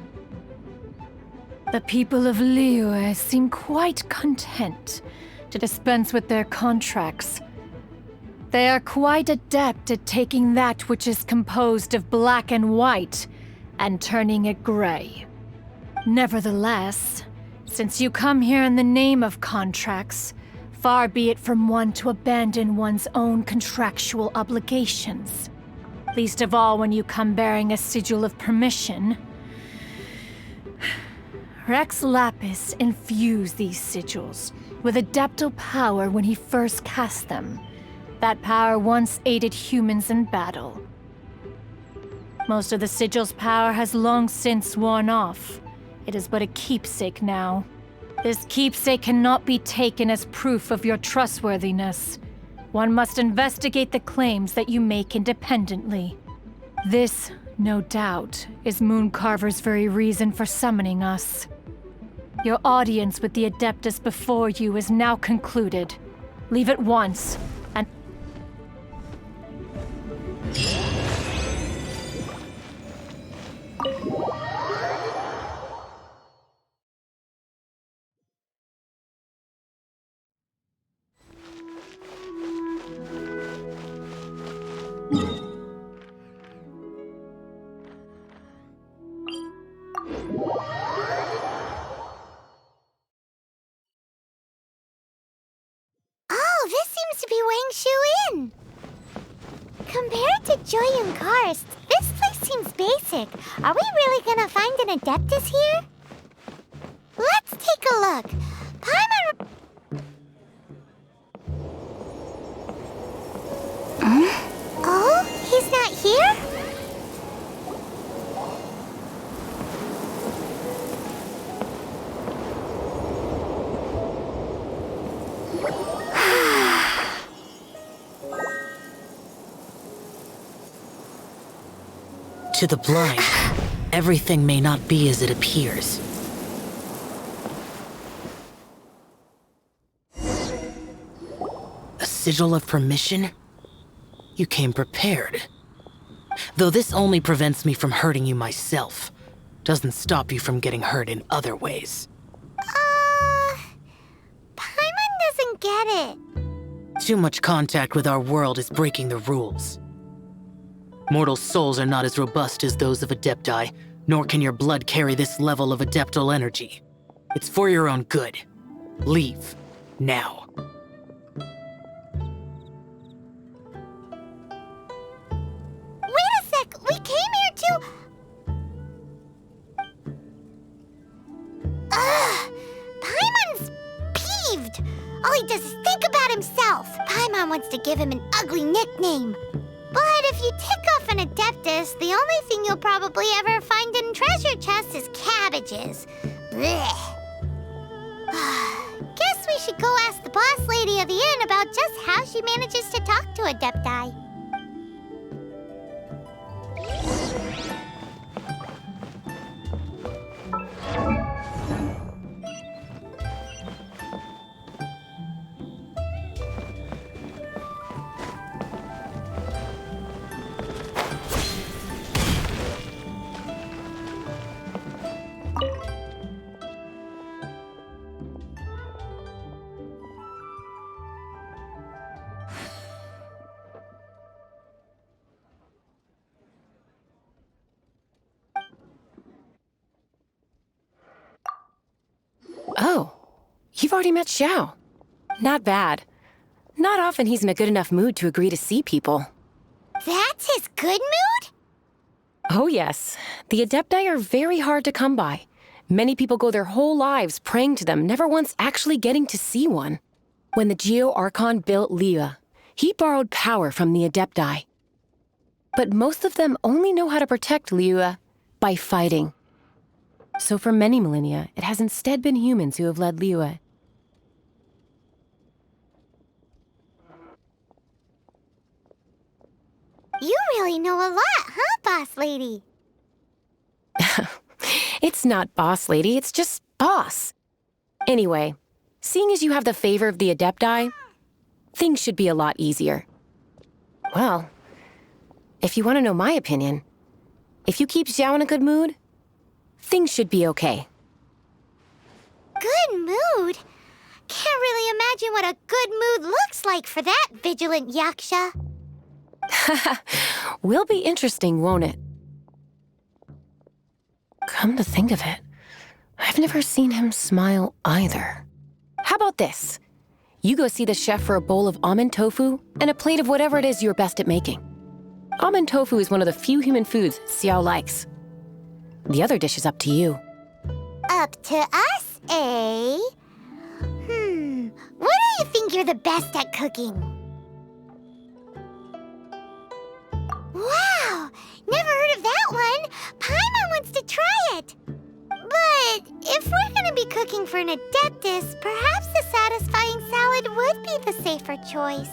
The people of Liyue seem quite content to dispense with their contracts. They are quite adept at taking that which is composed of black and white and turning it gray. Nevertheless, since you come here in the name of contracts, far be it from one to abandon one's own contractual obligations. Least of all when you come bearing a sigil of permission. Rex Lapis infused these sigils with adeptal power when he first cast them. That power once aided humans in battle. Most of the sigil's power has long since worn off. It is but a keepsake now. This keepsake cannot be taken as proof of your trustworthiness. One must investigate the claims that you make independently. This, no doubt, is Mooncarver's very reason for summoning us. Your audience with the Adeptus before you is now concluded. Leave at once, and... Oh, this seems to be weighing Shu in. Compared to Joyun Karst, this place seems basic. Are we really gonna find an Adeptus here? Let's take a look. Paimon... Oh, he's not here? To the blind, everything may not be as it appears. A sigil of permission? You came prepared. Though this only prevents me from hurting you myself, doesn't stop you from getting hurt in other ways. Paimon doesn't get it. Too much contact with our world is breaking the rules. Mortal souls are not as robust as those of Adepti, nor can your blood carry this level of adeptal energy. It's for your own good. Leave. Now. Wait a sec! We came here to... Ugh! Paimon's peeved! All he does is think about himself. Paimon wants to give him an ugly nickname. But if you tick off an Adeptus, the only thing you'll probably ever find in treasure chests is cabbages. Blech. Guess we should go ask the boss lady of the inn about just how she manages to talk to Adepti. Oh, you've already met Xiao. Not bad. Not often he's in a good enough mood to agree to see people. That's his good mood? Oh yes, the Adepti are very hard to come by. Many people go their whole lives praying to them, never once actually getting to see one. When the Geo Archon built Liyue, he borrowed power from the Adepti. But most of them only know how to protect Liyue by fighting. So for many millennia, it has instead been humans who have led Liyue. You really know a lot, huh, boss lady? It's not boss lady, it's just boss. Anyway, seeing as you have the favor of the Adepti, things should be a lot easier. Well, if you want to know my opinion, if you keep Xiao in a good mood, things should be okay. Good mood? Can't really imagine what a good mood looks like for that vigilant yaksha. Will be interesting, won't it? Come to think of it, I've never seen him smile either. How about this? You go see the chef for a bowl of almond tofu and a plate of whatever it is you're best at making. Almond tofu is one of the few human foods Xiao likes. The other dish is up to you. Up to us, eh? What do you think you're the best at cooking? Wow! Never heard of that one! Paimon wants to try it! But if we're gonna be cooking for an Adeptus, perhaps a satisfying salad would be the safer choice.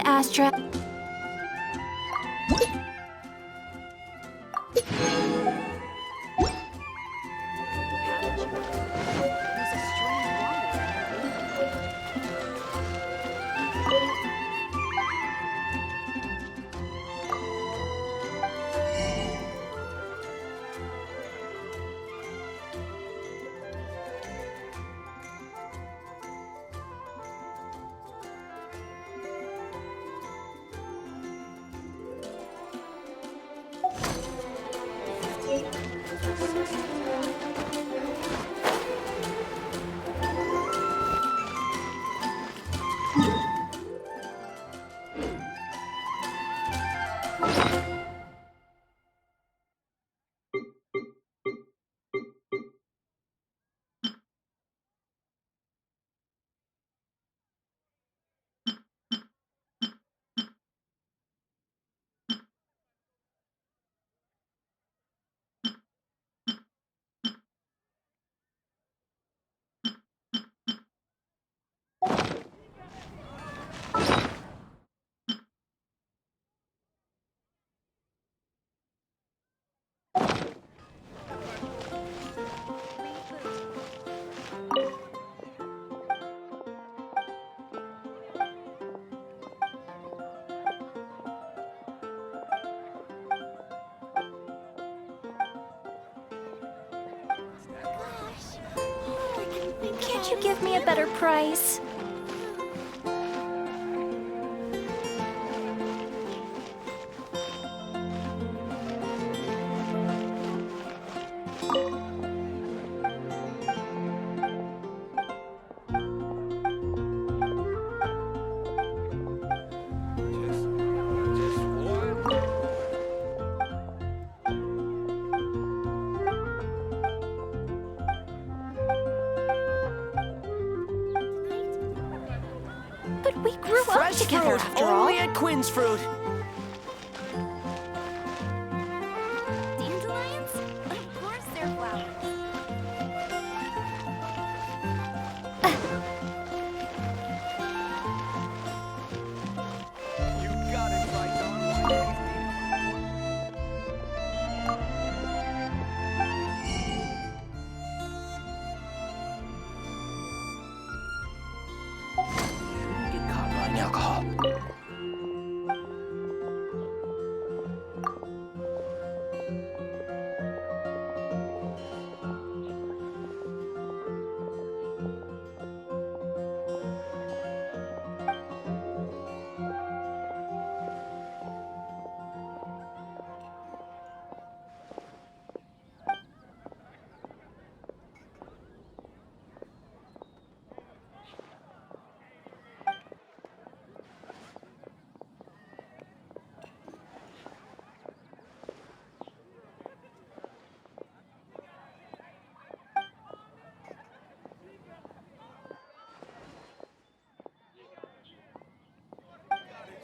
Astra. Can't you give me a better price? But we grew up together after all. Only at Quinn's Fruit. Dandelions? Of course they're flowers. Get caught buying alcohol.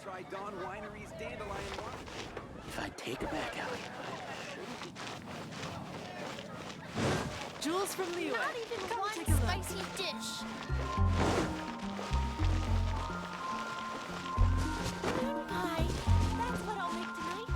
Try Dawn Winery's dandelion wine. If I take it back out here, Jules from Liyue. Not even Come one take a look. spicy dish. Moon pie. That's what I'll make tonight.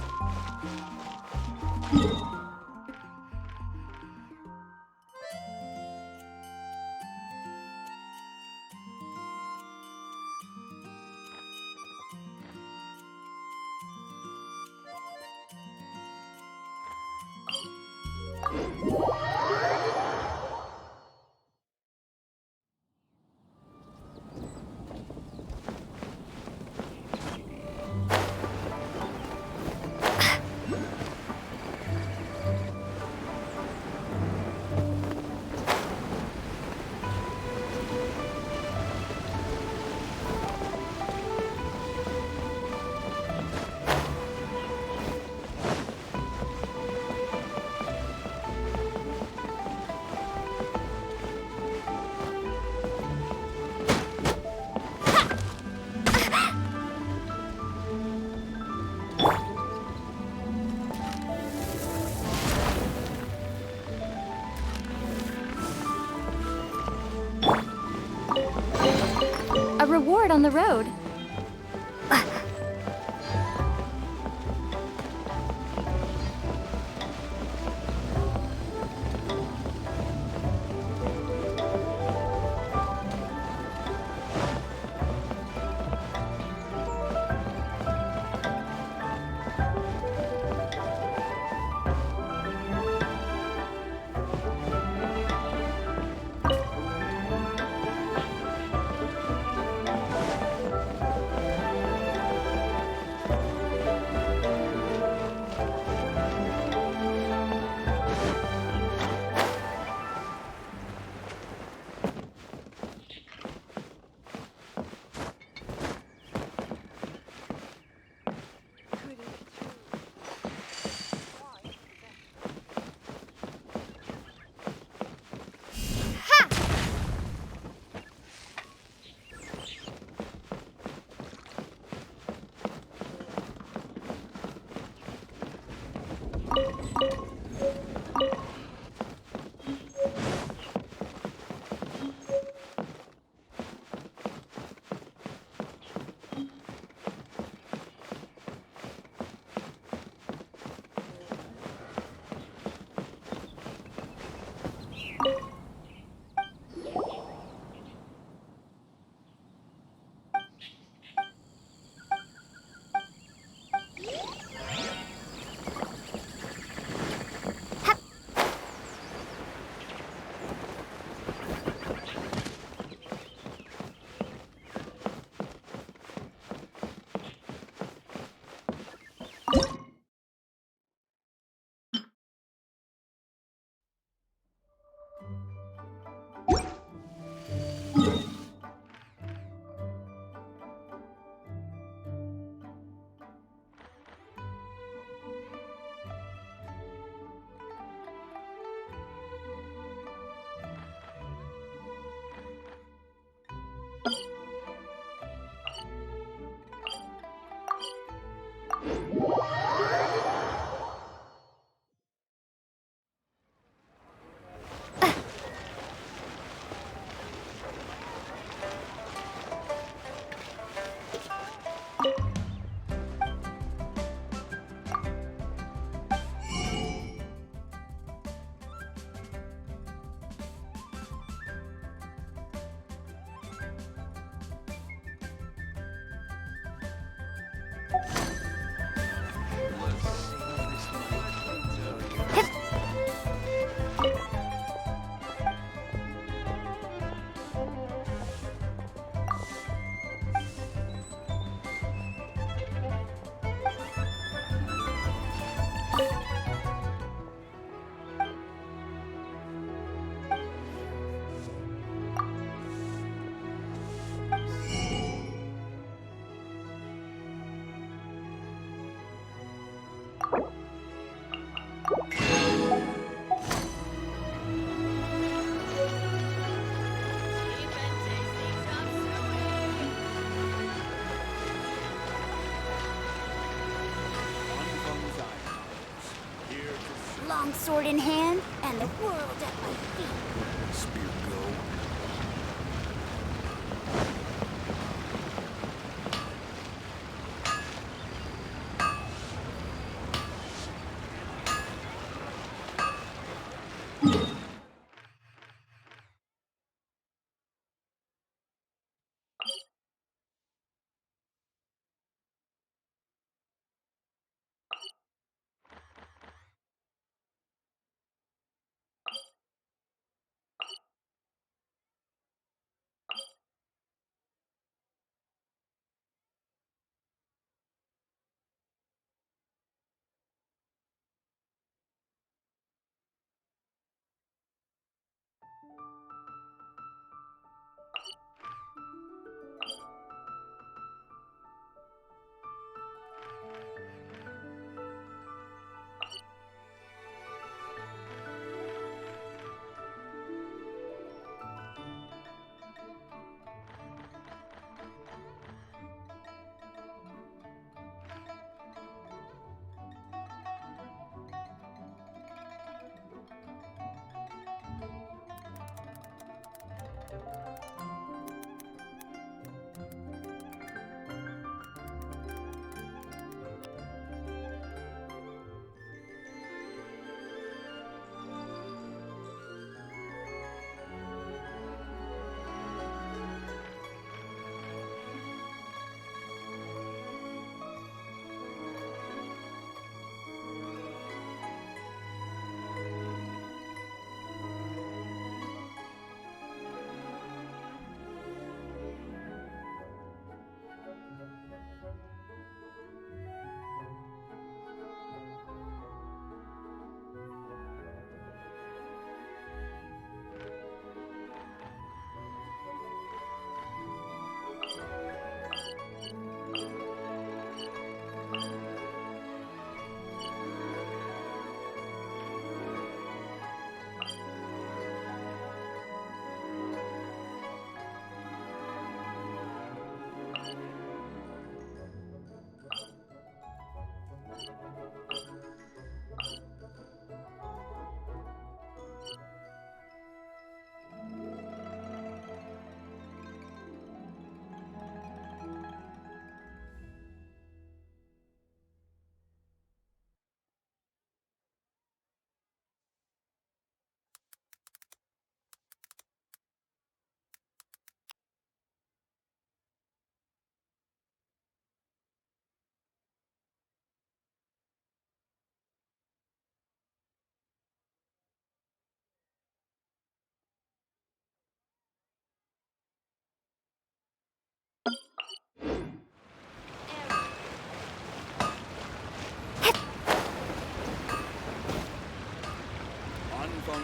A reward on the road. Longsword in hand, and the world at my feet. Spear go.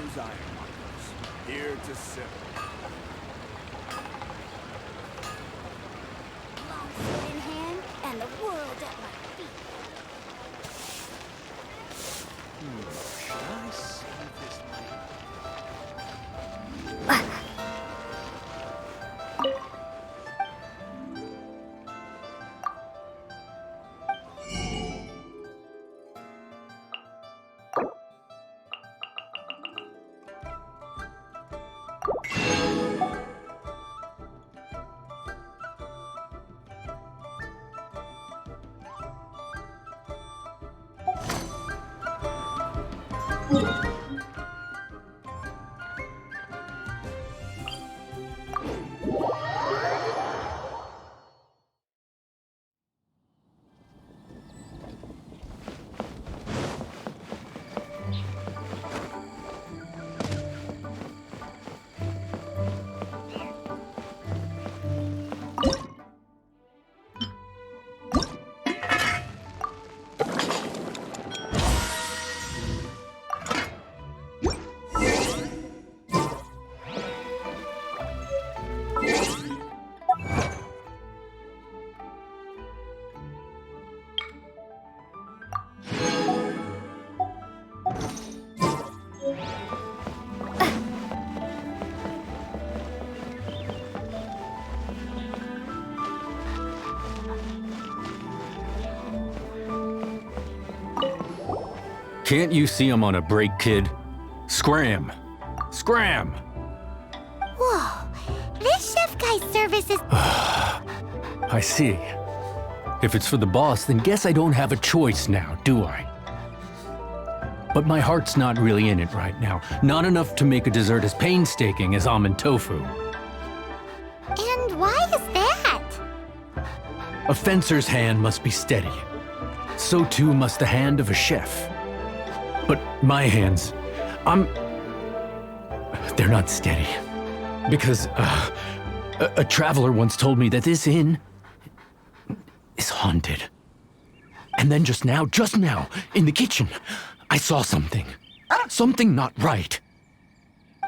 comes Ironworkers, here to serve. Long sword in hand, and the world at my feet. Should I save this money? Can't you see I'm on a break, kid? Scram! Scram! Whoa, this chef guy's service is... I see. If it's for the boss, then guess I don't have a choice now, do I? But my heart's not really in it right now. Not enough to make a dessert as painstaking as almond tofu. And why is that? A fencer's hand must be steady. So too must the hand of a chef. But my hands, they're not steady. Because a traveler once told me that this inn is haunted. And then just now, in the kitchen, I saw something. Something not right.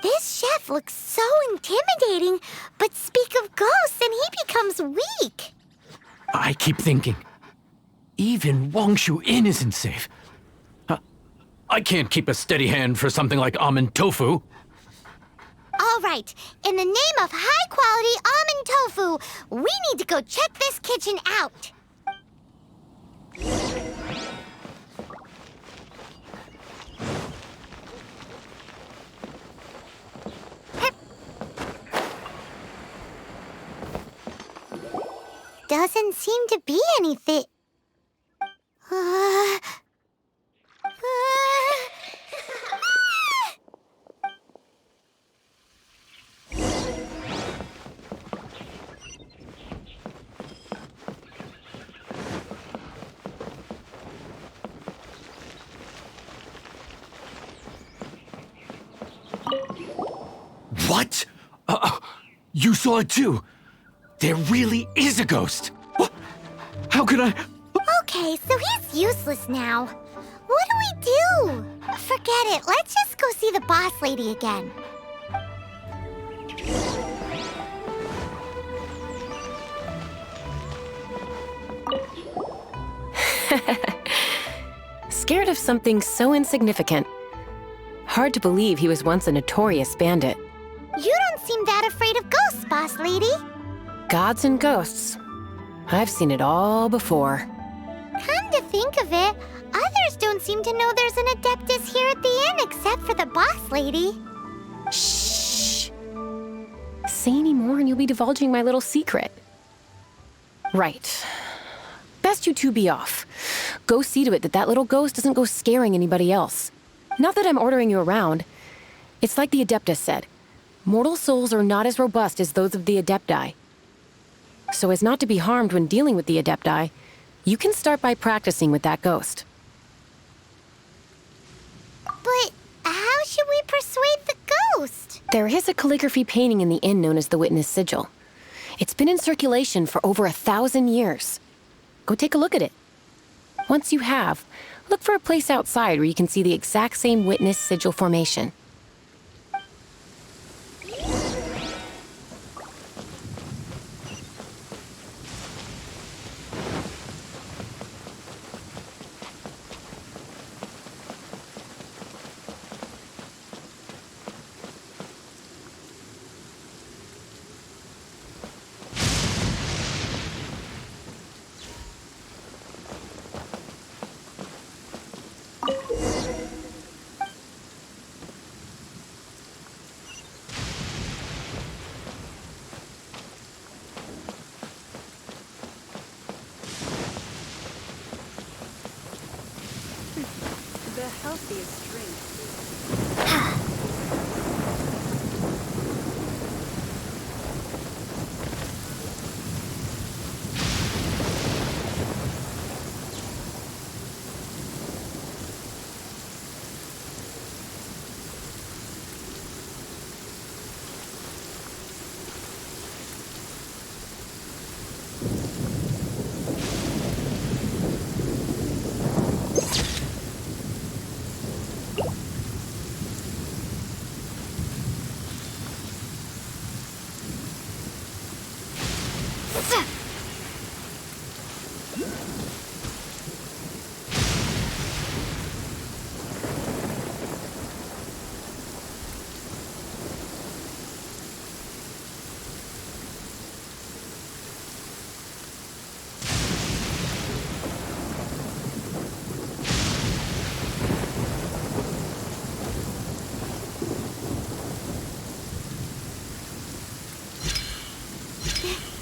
This chef looks so intimidating, but speak of ghosts and he becomes weak. I keep thinking, even Wangshu Inn isn't safe. I can't keep a steady hand for something like almond tofu. All right, in the name of high-quality almond tofu, we need to go check this kitchen out. Doesn't seem to be anything. What? You saw it too? There really is a ghost! What? How could I? Okay, so he's useless now. What do we do? Forget it. Let's just go see the boss lady again. Scared of something so insignificant. Hard to believe he was once a notorious bandit. You don't seem that afraid of ghosts, boss lady. Gods and ghosts. I've seen it all before. Come to think of it, others don't seem to know there's an Adeptus here at the inn except for the boss lady. Shh! Say any more and you'll be divulging my little secret. Right. Best you two be off. Go see to it that little ghost doesn't go scaring anybody else. Not that I'm ordering you around. It's like the Adeptus said. Mortal souls are not as robust as those of the Adepti. So as not to be harmed when dealing with the Adepti, you can start by practicing with that ghost. But how should we persuade the ghost? There is a calligraphy painting in the inn known as the Witness Sigil. It's been in circulation for over 1,000 years. Go take a look at it. Once you have, look for a place outside where you can see the exact same Witness Sigil formation. the healthiest drink.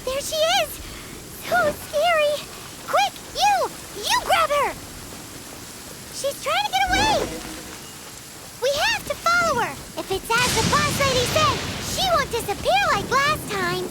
There she is! So scary! Quick, you grab her! She's trying to get away! We have to follow her! If it's as the boss lady said, she won't disappear like last time!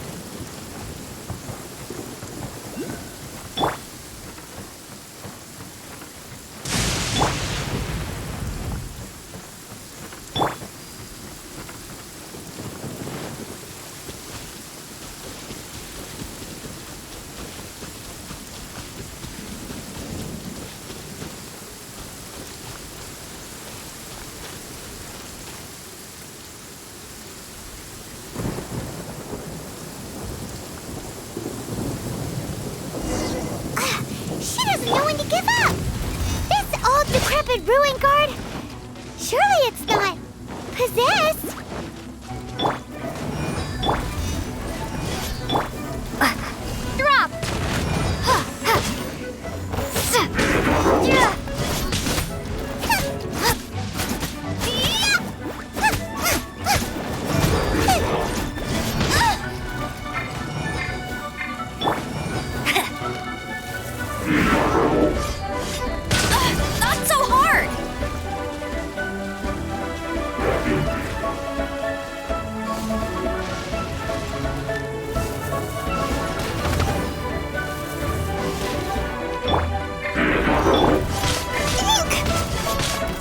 She doesn't know when to give up! This old decrepit ruin guard? Surely it's not possessed? Drop! Not so hard!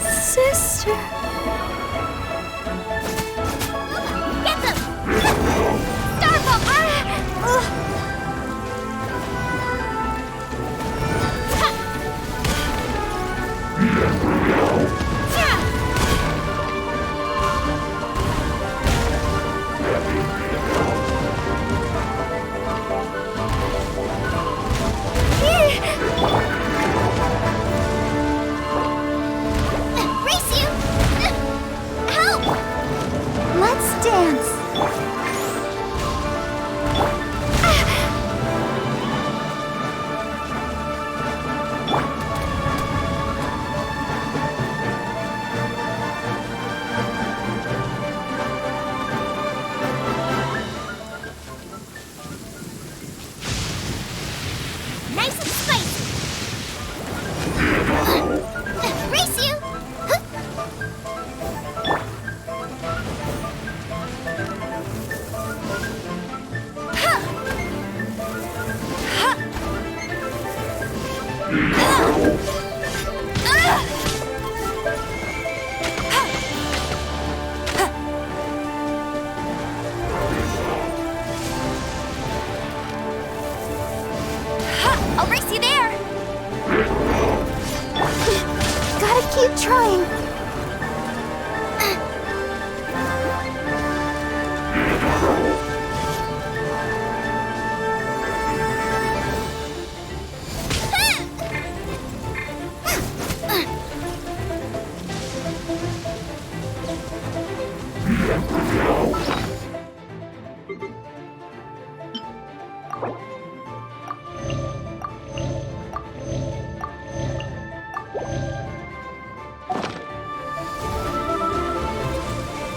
Sister. Get them! Starfall! Race you! Help! Let's dance. Nice and spicy. Race you! I'll race you there! Gotta keep trying.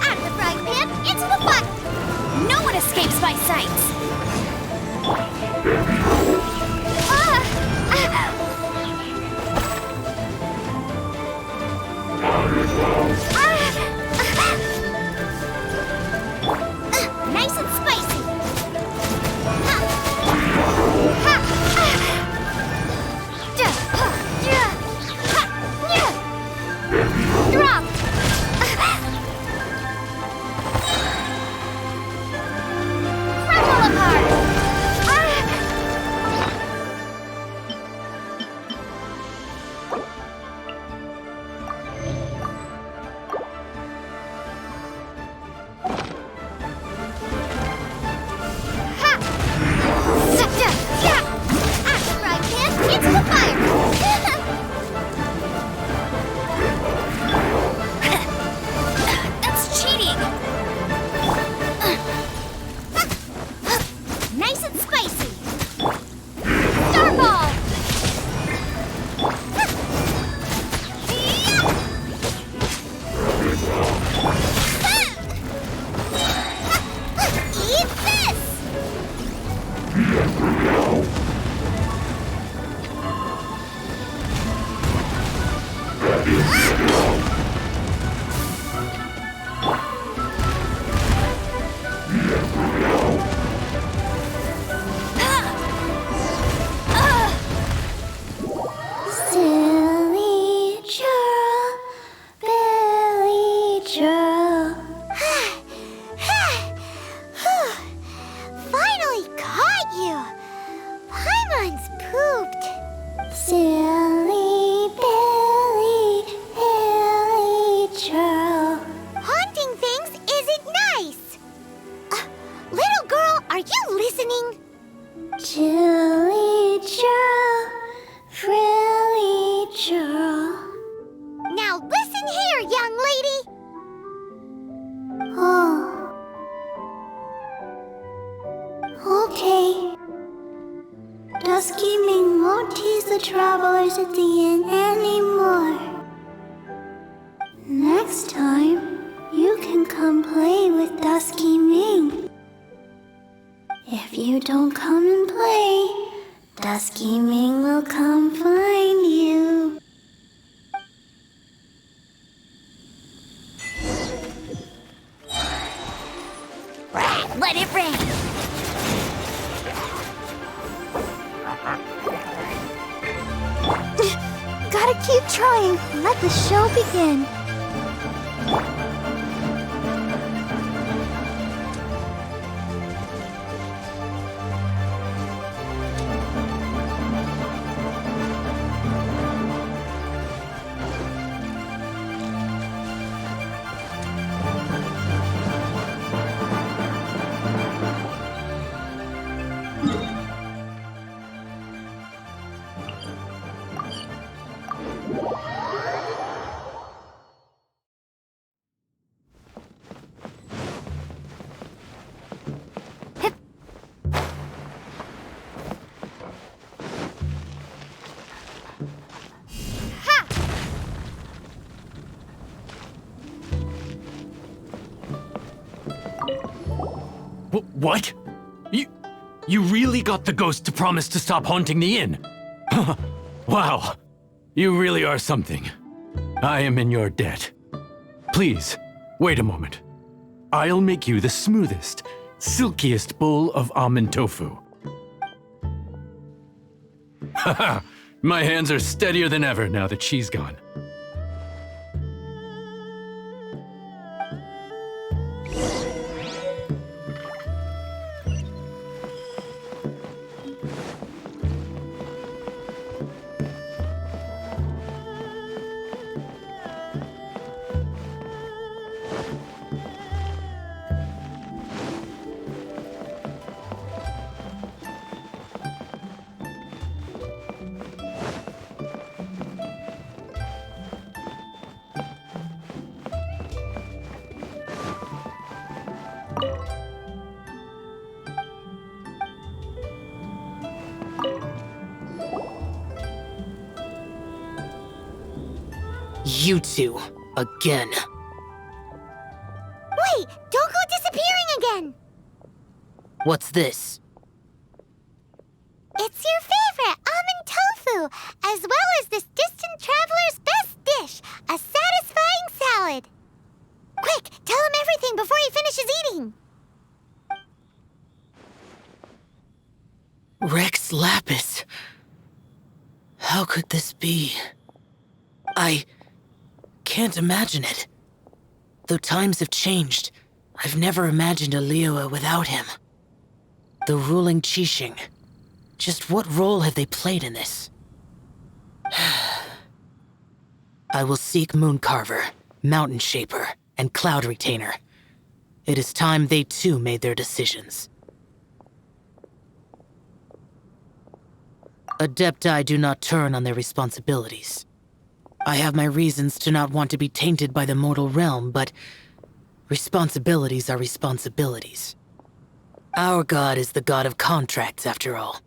Out of the frying pan, into the pot! No one escapes my sight! Nice and spicy. Drop. Crumble apart. That's cheating! Nice and spicy! Starball! Eat this! Silly churl, Billy churl. Finally caught you! Paimon's pooped. Silly Billy, Billy churl. Haunting things isn't nice. Little girl, are you listening? Chilly churl, frilly churl. Now listen here, young lady. Oh. Okay. Dusky Ming won't tease the travelers at the inn anymore. Next time, you can come play with Dusky Ming. If you don't come and play, Dusky Ming will come find you. Let it rain! Gotta keep trying. Let the show begin. What? You really got the ghost to promise to stop haunting the inn? Wow, you really are something. I am in your debt. Please, wait a moment. I'll make you the smoothest, silkiest bowl of almond tofu. Haha, my hands are steadier than ever now that she's gone. You two, again. Wait, don't go disappearing again! What's this? It's your favorite, almond tofu, as well as this distant traveler's best dish, a satisfying time before he finishes eating. Rex Lapis. How could this be? I can't imagine it. Though times have changed, I've never imagined a Liyue without him. The ruling Qixing. Just what role have they played in this? I will seek Mooncarver, Mountain Shaper, and Cloud Retainer. It is time they too made their decisions. Adepti do not turn on their responsibilities. I have my reasons to not want to be tainted by the mortal realm, but responsibilities are responsibilities. Our god is the god of contracts, after all.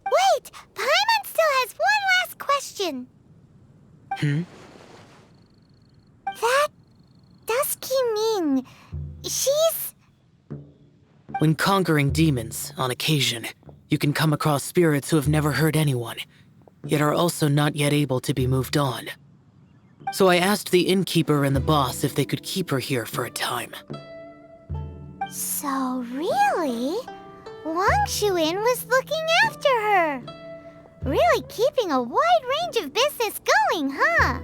Wait! Paimon still has one last question. That Dusky Ming, she's... When conquering demons, on occasion, you can come across spirits who have never hurt anyone, yet are also not yet able to be moved on. So I asked the innkeeper and the boss if they could keep her here for a time. So really, Wang Shuin was looking after her. Really keeping a wide range of business going, huh?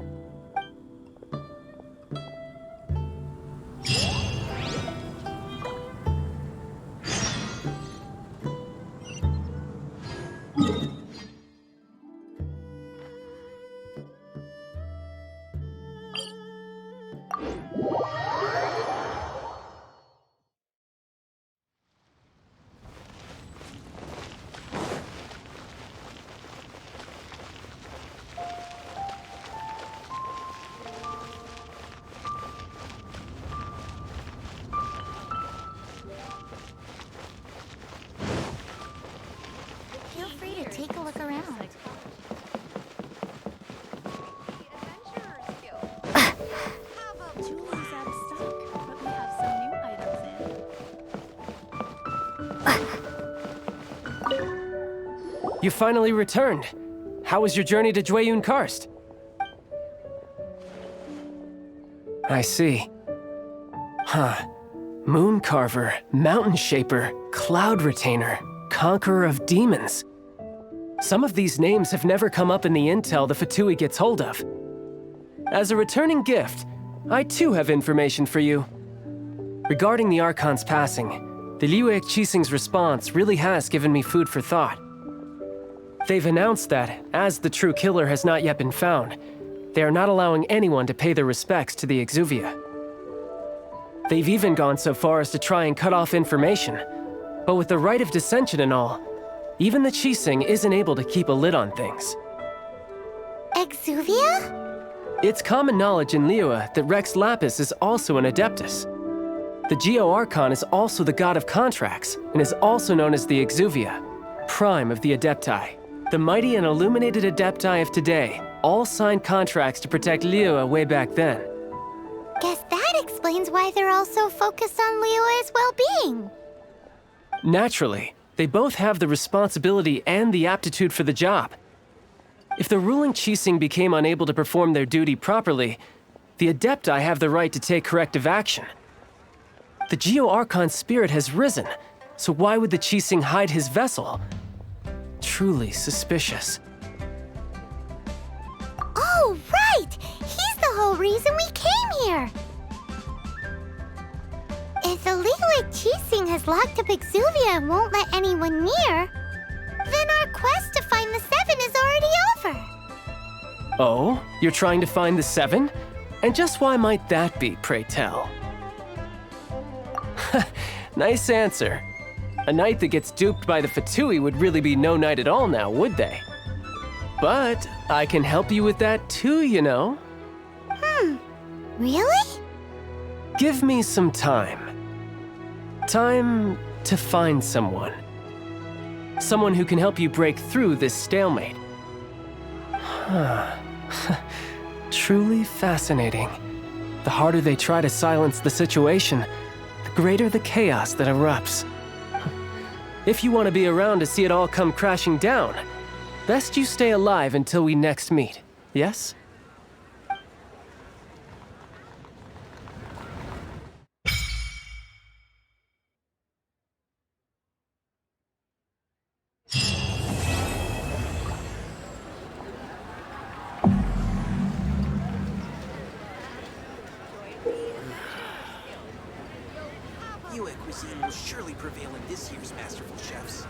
Feel free to take a look around. You finally returned. How was your journey to Jueyun Karst? I see. Huh. Mooncarver, Mountain Shaper, Cloud Retainer, Conqueror of Demons. Some of these names have never come up in the intel the Fatui gets hold of. As a returning gift, I too have information for you. Regarding the Archon's passing, the Liyue Qixing's response really has given me food for thought. They've announced that, as the true killer has not yet been found, they are not allowing anyone to pay their respects to the Exuvia. They've even gone so far as to try and cut off information. But with the right of dissension and all, even the Qixing isn't able to keep a lid on things. Exuvia? It's common knowledge in Liyue that Rex Lapis is also an Adeptus. The Geo-Archon is also the god of contracts, and is also known as the Exuvia, prime of the Adepti. The mighty and illuminated Adepti of today all signed contracts to protect Liyue way back then. Guess that explains why they're all so focused on Liyue's well-being. Naturally, they both have the responsibility and the aptitude for the job. If the ruling Qixing became unable to perform their duty properly, the Adepti have the right to take corrective action. The Geo-Archon's spirit has risen, so why would the Qixing hide his vessel? Truly suspicious. Oh, right! He's the whole reason we came here! If the Liyue Qixing has locked up Exuvia and won't let anyone near, then our quest to find the Seven is already over. Oh? You're trying to find the Seven? And just why might that be, pray tell? Nice answer. A knight that gets duped by the Fatui would really be no knight at all now, would they? But I can help you with that too, you know. Really? Give me some time. Time to find someone. Someone who can help you break through this stalemate. Truly fascinating. The harder they try to silence the situation, the greater the chaos that erupts. If you want to be around to see it all come crashing down, best you stay alive until we next meet, yes? Liyue cuisine will surely prevail in this year's masterful chefs.